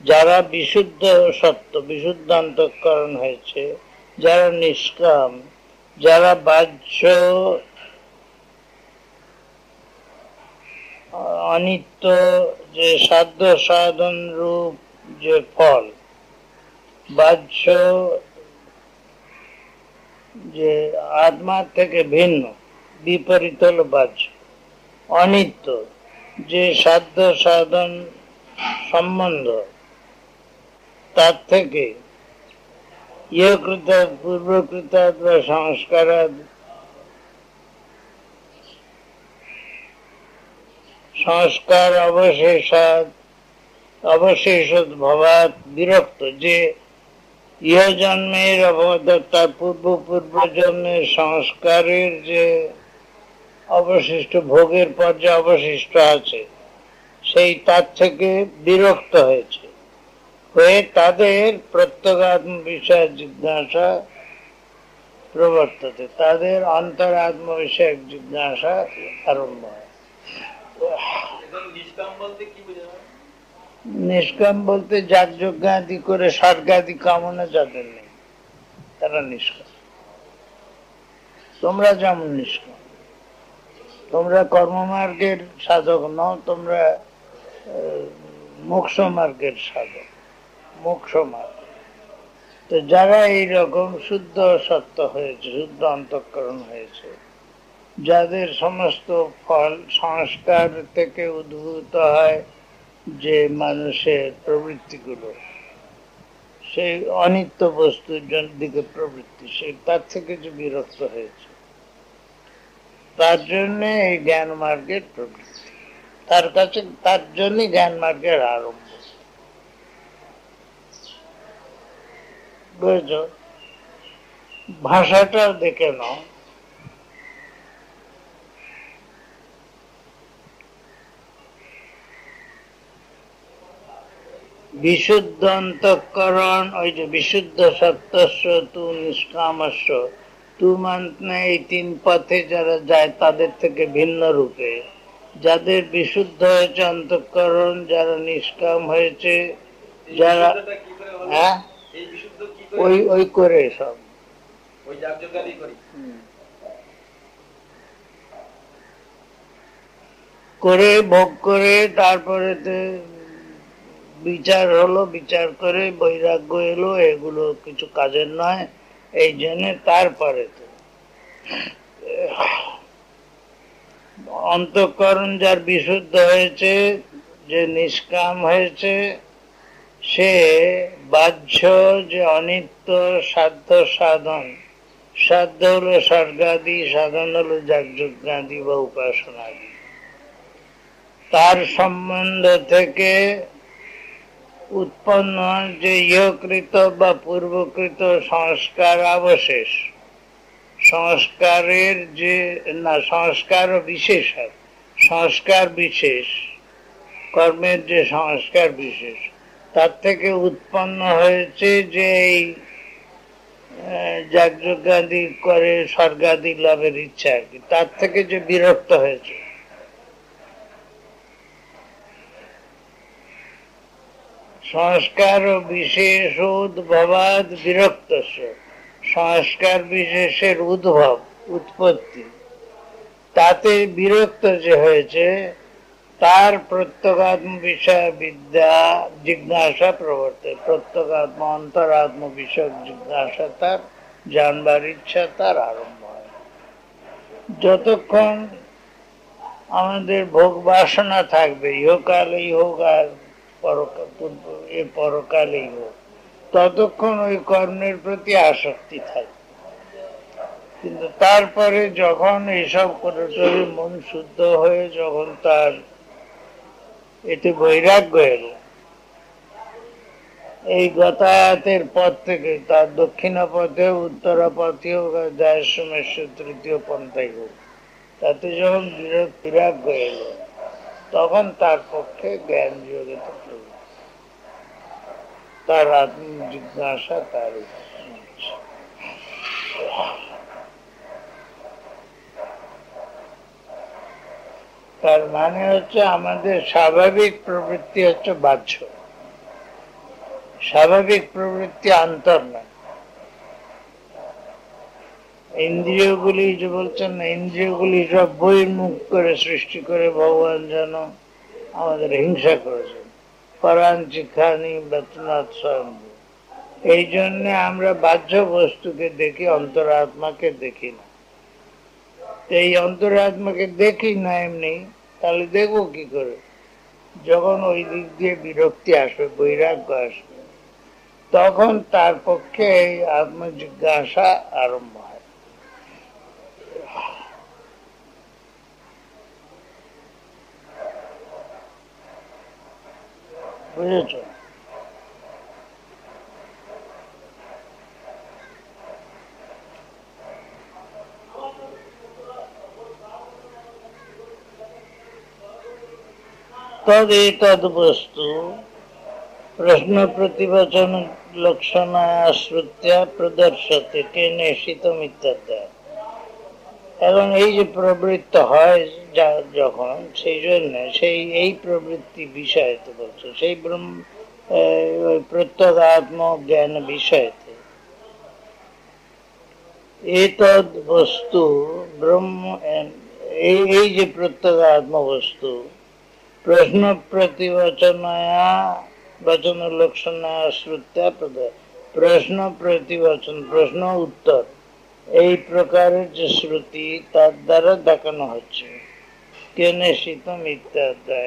যারা বিশুদ্ধ সত্য, বিশুদ্ধ অন্তঃকরণ হয়েছে, যারা নিষ্কাম, যারা বাহ্য অনিত্য যে সাধ্য সাধন রূপ যে ফল, বাহ্য যে আত্মার থেকে ভিন্ন, বিপরীত হল বাহ্য, অনিত্য যে সাধ্য সাধন সম্বন্ধ, তার থেকে ইহকৃত পূর্বকৃত বা সংস্কার অবশেষ ভবাত বিরক্ত, যে ইহ জন্মের তার পূর্ব জন্মের সংস্কারের যে অবশিষ্ট ভোগের পর যে অবশিষ্ট আছে, সেই তার থেকে বিরক্ত হয়েছে, হয়ে তাদের প্রত্যগাত্ম বিষয় জিজ্ঞাসা প্রবর্ততে, তাদের অন্তরাত্ম বিষয়ক জিজ্ঞাসা আরম্ভ হয়। নিষ্কাম বলতে যাগযজ্ঞাদি করে স্বর্গাদি কামনা যাদের নেই, তারা নিষ্কাম। তোমরা যেমন নিষ্কাম, তোমরা কর্মমার্গের সাধক নও, তোমরা মোক্ষ মার্গের সাধক, মোক্ষ মার্গ। তো যারা এইরকম শুদ্ধ সত্য হয়েছে, শুদ্ধ অন্তঃকরণ হয়েছে, যাদের সমস্ত ফল সংস্কার থেকে উদ্ভূত হয় যে মানুষের প্রবৃত্তিগুলো, সেই অনিত্য বস্তুর দিকে প্রবৃত্তি, সেই তার থেকে যে বিরক্ত হয়েছে, তার জন্য এই জ্ঞান মার্গের প্রবৃত্তি, তার কাছে, তার জন্য জ্ঞান মার্গের আরম্ভ। বুঝেছ? ভাষাটাও দেখে নাও, বিশুদ্ধ অন্তঃকরণ, ওই যে বিশুদ্ধ সত্যস্য তু নিষ্কামস্য, তু মানে এই তিন পথে যারা যায় তাদের থেকে ভিন্ন রূপে, যাদের বিশুদ্ধ হয়েছে অন্তঃকরণ, যারা নিষ্কাম হয়েছে, যারা ওই করে সব করে ভোগ করে, তারপরে বিচার হলো, বিচার করে বৈরাগ্য এলো, এগুলো কিছু কাজের নয়, এই জন্য তারপরে তো অন্তঃকরণ যার বিশুদ্ধ হয়েছে, যে নিষ্কাম হয়েছে, সে বাহ্য যে অনিত্য সাধ্য সাধন, সাধ্য হলো স্বর্গাদি, সাধন হলো যাগযজ্ঞাদি বা উপাসনাদি, তার সম্বন্ধ থেকে উৎপন্ন যে ইহকৃত বা পূর্বকৃত সংস্কার অবশেষ, সংস্কারের যে না সংস্কার বিশেষ, সংস্কার বিশেষ কর্মের যে সংস্কার বিশেষ, তার থেকে উৎপন্ন হয়েছে যে এই যাগযজ্ঞাদি করে স্বর্গাদি লাভের ইচ্ছা আর কি, তার থেকে যে বিরক্ত হয়েছে, সংস্কার বিশেষ উদ্ভবাদ বিরক্ত, সংস্কার বিশেষের উদ্ভব উৎপত্তি তাতে বিরক্ত যে হয়েছে তার প্রত্যগাত্ম বিষয় বিদ্যা জিজ্ঞাসা প্রবর্তে, প্রত্যগাত্ম অন্তরাত্ম বিষয়ক জিজ্ঞাসা তার জানবার ইচ্ছা তার আরম্ভ হয়। যতক্ষণ আমাদের ভোগ বাসনা থাকবে, ইহকালেই হোক আর পরকালেই হোক, ততক্ষণ ওই কর্মের প্রতি আসক্তি থাকবে। কিন্তু তারপরে যখন এইসব করে মন শুদ্ধ হয়ে যখন তার এতে বৈরাগ্য এলো, এই গতায়াতের পথ থেকে তার দক্ষিণা পথে উত্তরা পথে হোক আর যায় সোমেশ্বর তৃতীয় পন্থায় হোক, তাতে যখন বৈরাগ্য এলো তখন তার পক্ষে জ্ঞান যোগে তার আত্মজিজ্ঞাসা তার তার মানে হচ্ছে আমাদের স্বাভাবিক প্রবৃত্তি হচ্ছে বাহ্য, স্বাভাবিক প্রবৃত্তি অন্তর না। ইন্দ্রিয়গুলি যে বলছেন না, ইন্দ্রিয়গুলি সব বহির্মুখ করে সৃষ্টি করে ভগবান যেন আমাদের হিংসা করেছেন, পরাঞ্চিখানি বেতনাথ স্বয়ং। এই জন্য আমরা বাহ্য বস্তুকে দেখি, অন্তরাত্মাকে দেখি না। এই অন্তরাত্মাকে দেখি না এমনি, তাহলে দেখবো কি করে? যখন ওই দিক দিয়ে বিরক্তি আসবে, বৈরাগ্য আসবে, তখন তার পক্ষে এই আত্মজিজ্ঞাসা আরম্ভ হয়। বুঝেছ? তদ বস্তু প্রশ্ন প্রতিবচন লক্ষণাশ্রুত্যা প্রদর্শতে কেনেশিতম ইত্যাদি। এখন এই যে প্রবৃত্ত হয় যখন, সেই জন্য এই প্রবৃত্তি বিষয়তে বলছে, সেই প্রত্যগাত্ম জ্ঞান বিষয়তে এতদ বস্তু ব্রহ্ম, এই যে প্রত্যগাত্ম বস্তু প্রশ্ন প্রতিবচনয়া বচন লক্ষণা শ্রুত্যা প্রশ্ন প্রতিবচন, প্রশ্ন উত্তর, এই প্রকারের যে শ্রুতি তার দ্বারা দেখানো হচ্ছে। কেনে শীতম ইত্যাদি,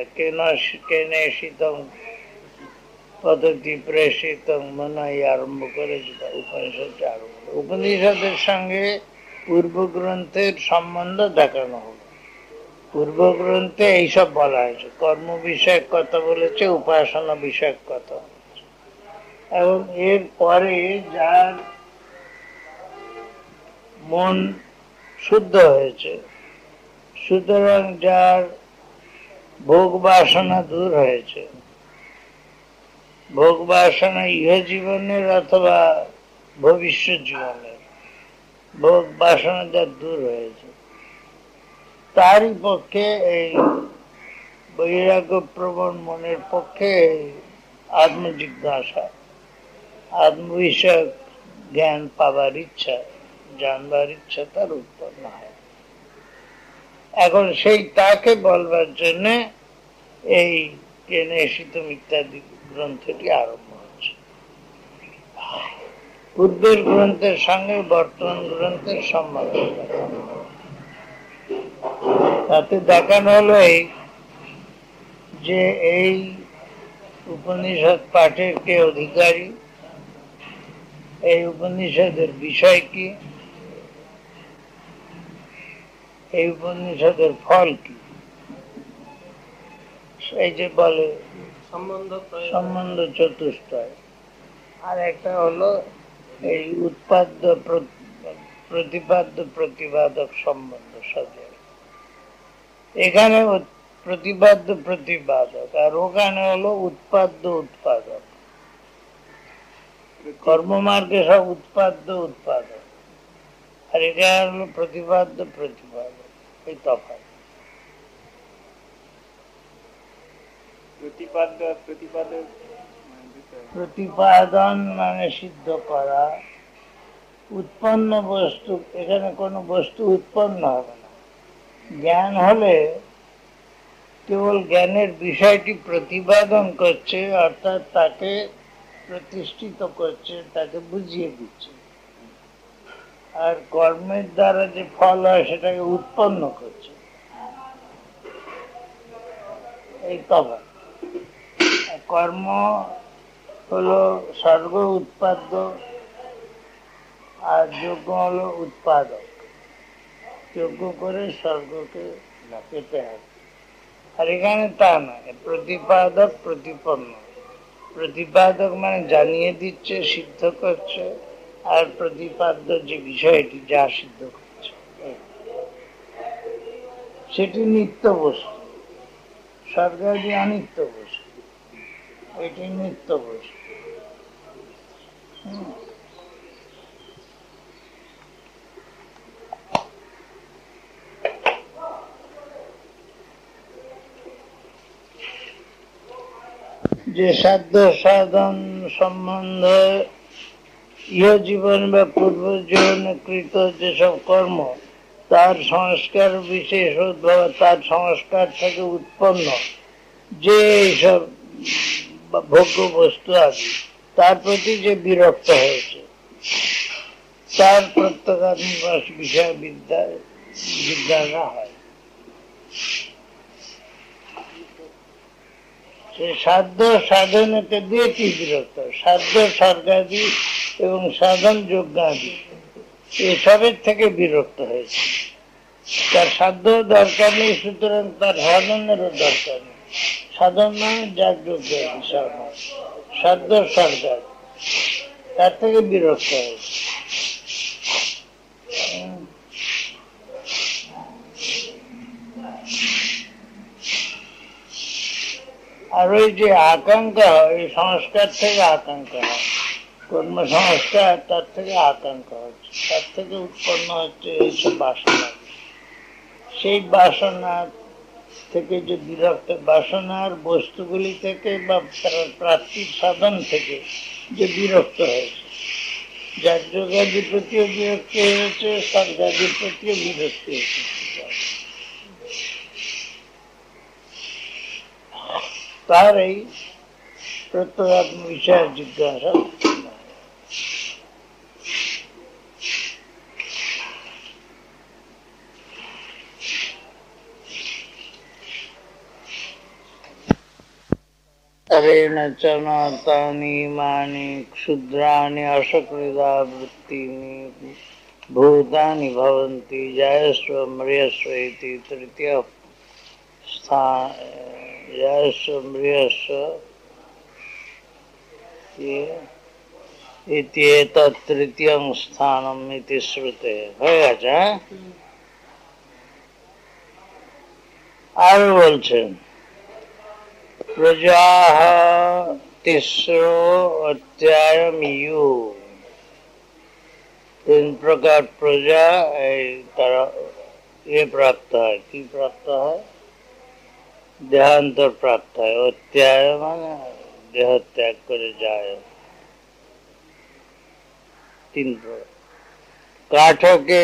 কেনে শীতম পদ্ধতি প্রেষিতম মনে আরম্ভ করে উপনিষদ আরম্ভ, উপনিষদের সঙ্গে পূর্ব গ্রন্থের সম্বন্ধ দেখানো হলো। পূর্ব গ্রন্থে এইসব বলা হয়েছে, কর্ম বিষয়ক কথা বলেছে, উপাসনা বিষয়ক কথা বলেছে। এবং এর পরে যার মন শুদ্ধ হয়েছে, সুতরাং যার ভোগ বাসনা দূর হয়েছে, ভোগ বাসনা ইহ জীবনের অথবা ভবিষ্যৎ জীবনের ভোগ বাসনা যার দূর হয়েছে, তারই পক্ষে এই বৈরাগ্য প্রবণ মনের পক্ষে আত্মজিজ্ঞাসা, আত্মবিষয়ক জ্ঞান পাবার ইচ্ছা, জানবার ইচ্ছা তার উৎপন্ন হয়। এখন সেই তাকে বলবার জন্য এই কেনেশিতম ইত্যাদি গ্রন্থটি আরম্ভ হচ্ছে। পূর্বের গ্রন্থের সঙ্গে বর্তমান গ্রন্থের সম্বন্ধ তাতে দেখানো হলো যে এই উপনিষদ পাঠের কে অধিকারী, এই উপনিষদের বিষয় কি, এই উপনিষদের ফল কি। এই যে বলে সম্বন্ধ চতুষ্টয়, আর একটা হলো এই উৎপাদ্য প্রতিপাদ্য প্রতিপাদক সম্বন্ধ সাথে। এখানে প্রতিপাদ্য প্রতিপাদক, আর ওখানে হলো উৎপাদ্য উৎপাদক। কর্মমার্গে সব উৎপাদ্য উৎপাদক, আর এখানে হলো প্রতিপাদ্য প্রতিপাদক। এই তফাৎ। প্রতিপাদ্য প্রতিপাদক প্রতিপাদন মানে সিদ্ধ করা, উৎপন্ন বস্তু, এখানে কোনো বস্তু উৎপন্ন হবে না। জ্ঞান হলে কেবল জ্ঞানের বিষয়টি প্রতিপাদন করছে, অর্থাৎ তাকে প্রতিষ্ঠিত করছে, তাকে বুঝিয়ে দিচ্ছে। আর কর্মের দ্বারা যে ফল হয় সেটাকে উৎপন্ন করছে, এই তফাৎ। কর্ম হলো স্বর্গ উৎপাদ্য, আর যজ্ঞ হলো উৎপাদক। যজ্ঞ করে স্বর্গকে পেতে হবে। আর এখানে তা নয়, প্রতিপাদক প্রতিপন্ন। প্রতিপাদক মানে জানিয়ে দিচ্ছে, সিদ্ধ করছে, আর প্রতিপাদ্য যে বিষয়টি যা সিদ্ধ করছে সেটি নিত্য বস্তু। স্বর্গাদি অনিত্য বস্তু, এটি নিত্য বস্তু। যে সাধ্য সাধন সম্বন্ধে ইহ জীবন বা পূর্ব জীবনে কৃত যেসব কর্ম, তার সংস্কার বিশেষ উদ্ভব, তার সংস্কার থেকে উৎপন্ন যে এইসব ভোগ্য বস্তু আছে, তার প্রতি যে বিরক্ত হয়েছে, তার প্রত্যেগাত্মক বিষয় জিজ্ঞাসা হয়। সে সাধ্য সাধনকে দিয়ে কি বিরক্ত? সাধ্য স্বর্গাদি এবং সাধন যজ্ঞাদি এসবের থেকে বিরক্ত হয়েছে। তার সাধ্য দরকার নেই, সুতরাং তার সাধনেরও দরকার নেই। সাধন মানে যার যজ্ঞাদি সাধন, সাধ্য স্বর্গাদি, তার থেকে বিরক্ত হয়েছে। আর ওই যে আকাঙ্ক্ষা হয়, এই সংস্কার থেকে আকাঙ্ক্ষা হয়, কর্ম সংস্কার, তার থেকে আকাঙ্ক্ষা হচ্ছে, তার থেকে উৎপন্ন হচ্ছে এইসব বাসনা। সেই বাসনা থেকে যে বিরক্ত, বাসনার বস্তুগুলি থেকে বা প্রাপ্তির সাধন থেকে যে বিরক্ত হয়েছে, যার যোগাদির প্রতিও বিরক্তি হয়েছে, স্বর্গাদির প্রতিও বিরক্তি হয়েছে, তার এই প্রত্যগাত্ম বিষয়ের জিজ্ঞাসা। ঋণ চনাতানি মানি ক্ষুদ্রাণি অসকৃতা বৃত্তিনি ভূতানি ভবন্তি জয়স্ব মৃয়স্ব ইতি তৃতীয় স্থান, জয়স্ব মৃয়স্ব ইতি এতৎ তৃতীয়ং স্থানম ইতি শ্রুতে। হয়ে গেছে। আর বলছেন প্রজাহ তিস্রো অধ্যায়মিয়ু, তিন প্রকার প্রজা এই তারা প্রাপ্ত হয়। কি প্রাপ্ত হয়? দেহান্তর প্রাপ্ত হয়। অধ্যায় মানে দেহ ত্যাগ করে যায়। তিন প্রকার। কাঠকে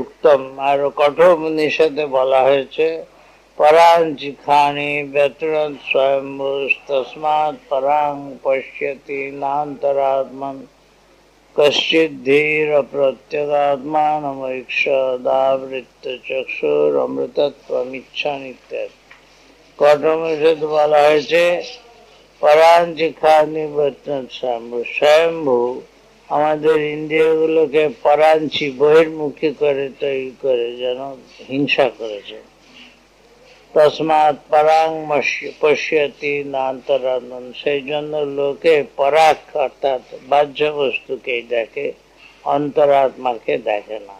উত্তম, আর কঠোর নিষেধে বলা হয়েছে পরাঞ্চিখানি ব্যতিরত স্বয়ম্ভুস্তস্মাৎ পরাং পশ্যতি নান্তরাত্মন কশ্চিৎ ধীর প্রত্যগাত্মানমৈক্ষদাবৃত্ত চক্ষুর অমৃতত্বমিচ্ছান ইত্যাদি। কঠোর নিষেধ বলা হয়েছে পরাঞ্চিখানি ব্যতিরত স্বয়ম্ভু। স্বয়ম্ভু আমাদের ইন্দ্রিয়গুলোকে পরাঞ্চি বহির্মুখী করে তৈরি করে যেন হিংসা করেছে। তস্মাৎ পরাং পশ্যতি নান্তরাত্মন, সেই জন্য লোকে পরাক অর্থাৎ বাহ্য বস্তুকেই দেখে, অন্তরাত্মাকে দেখে না।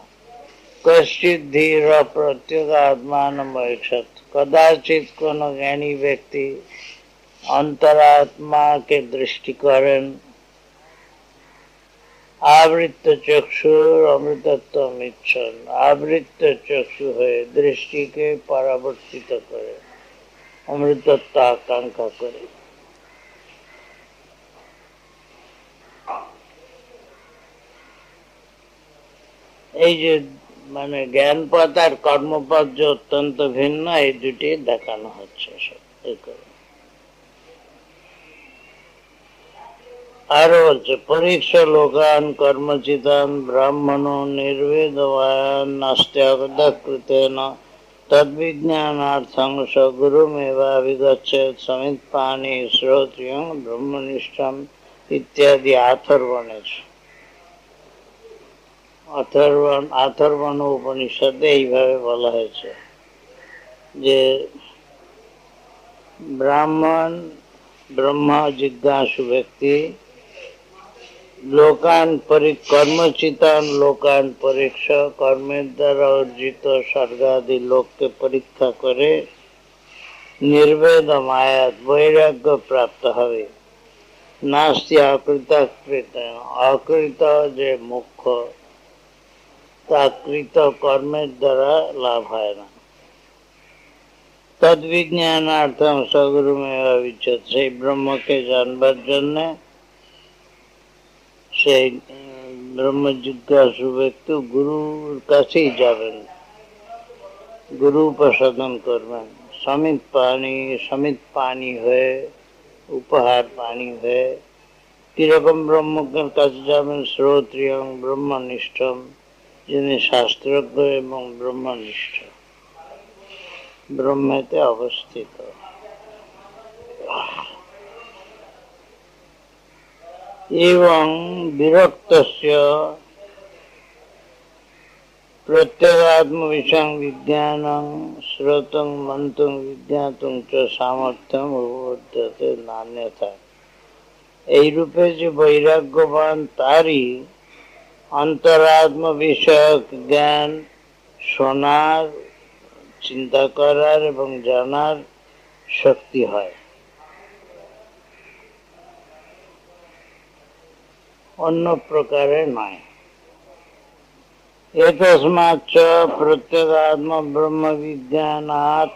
কশ্চিৎ ধীর প্রত্যগাত্মানমৈক্ষত, কদাচিৎ কোন জ্ঞানী ব্যক্তি অন্তরাত্মাকে দৃষ্টি করেন। আবৃত্ত চক্ষুর অমৃতত্ব ইচ্ছন, আবৃত্ত চক্ষু হয়ে দৃষ্টিকে পরাবর্তিত করে, অমৃতত্ব আকাঙ্ক্ষা করে। এই যে মানে জ্ঞান পথ আর কর্মপথ যে অত্যন্ত ভিন্ন, এই দুটি দেখানো হচ্ছে। আরো বলছে পরীক্ষা লোকান কর্মচিতান ব্রাহ্মণ নির্বেদবায়ান নাস্ত্যকৃতেন তদ্বিজ্ঞানার্থং স গুরুমেবাভিগচ্ছেৎ সমিত পানি শ্রোত্রিয়ং ব্রহ্মনিষ্ঠম ইত্যাদি আথর্বণ উপনিষদে এইভাবে বলা হয়েছে যে ব্রাহ্মণ ব্রহ্ম জিজ্ঞাসু ব্যক্তি কর্মচিতান লোকান পরীক্ষা, কর্মের দ্বারা অর্জিত স্বর্গাদি লোককে পরীক্ষা করে নির্বেদ মায়াত বৈরাগ্য প্রাপ্ত হবে। নাস্তি অকৃতকৃত, অকৃত যে মুখ্য তা কৃত কর্মের দ্বারা লাভ হয় না। তদ্বিজ্ঞানার্থম সগুরুমেবা বিচ্ছেদ, সেই ব্রহ্মকে জানবার জন্য সেই ব্রহ্ম জিজ্ঞাসু ব্যক্তি গুরুর কাছেই যাবেন, গুরু উপাসনা করবেন। সমিত পানি হয়ে, উপহার পানি হয়ে। কিরকম ব্রহ্মের কাছে যাবেন? শ্রোত্রিয়ং ব্রহ্মনিষ্ঠম, যিনি শাস্ত্রজ্ঞ এবং ব্রহ্মনিষ্ঠ, ব্রহ্মেতে অবস্থিত। এবং বিরক্তস্য প্রত্যেগাত্ম বিষয়ং বিজ্ঞানং শ্রোতং মন্তুং বিজ্ঞাতুং চ সামর্থ্যম উপবর্ধতে নান্যথা। এই রূপে যে বৈরাগ্যবান, তারই অন্তরাত্ম বিষয়ক জ্ঞান শোনার, চিন্তা করার এবং জানার শক্তি হয়, অন্য প্রকারে নয়। এতস্মাচ্চ প্রত্যেগাত্ম ব্রহ্ম বিজ্ঞানাৎ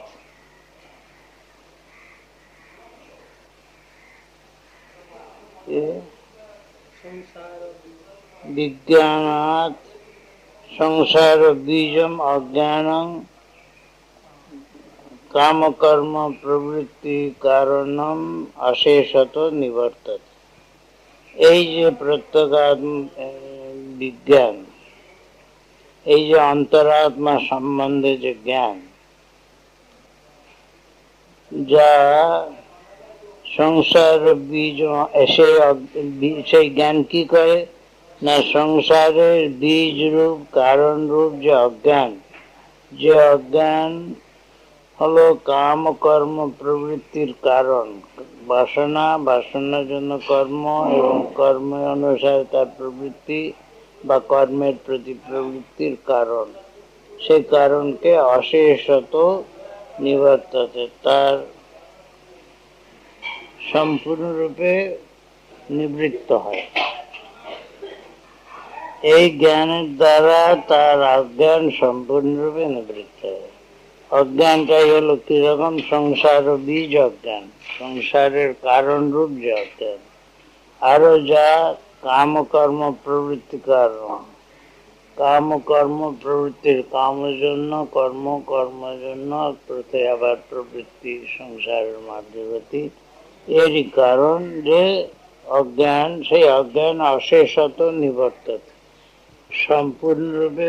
সংসার বীজম অজ্ঞানং কামকর্ম প্রবৃত্তি কারণম অশেষত নিবর্ততে। এই যে প্রত্যেগাত্ম বিজ্ঞান, এই যে অন্তরাত্মা সম্বন্ধে যে জ্ঞান, যা সংসার বীজ, সেই জ্ঞান কি করে না সংসারের বীজ রূপ কারণ রূপ যে অজ্ঞান হলো কাম কর্ম প্রবৃত্তির কারণ। বাসনার জন্য কর্ম এবং কর্ম অনুসারে তার প্রবৃত্তি বা কর্মের প্রতি প্রবৃত্তির কারণ, সেই কারণকে অশেষত নিবর্ততে, তার সম্পূর্ণরূপে নিবৃত্ত হয়। এই জ্ঞানের দ্বারা তার অজ্ঞান সম্পূর্ণরূপে নিবৃত্ত হয়। অজ্ঞানটাই হলো কিরকম? সংসার বীজ অজ্ঞান, সংসারের কারণ রূপ যে অজ্ঞান। আরো যা কামকর্ম প্রবৃত্তি কারণ, কামকর্ম প্রবৃত্তির কামের জন্য কর্ম, কর্মের জন্য আবার প্রবৃত্তি সংসারের মধ্যবর্তী, এরই কারণ যে অজ্ঞান। সেই অজ্ঞান অশেষত নিবর্ততে, সম্পূর্ণরূপে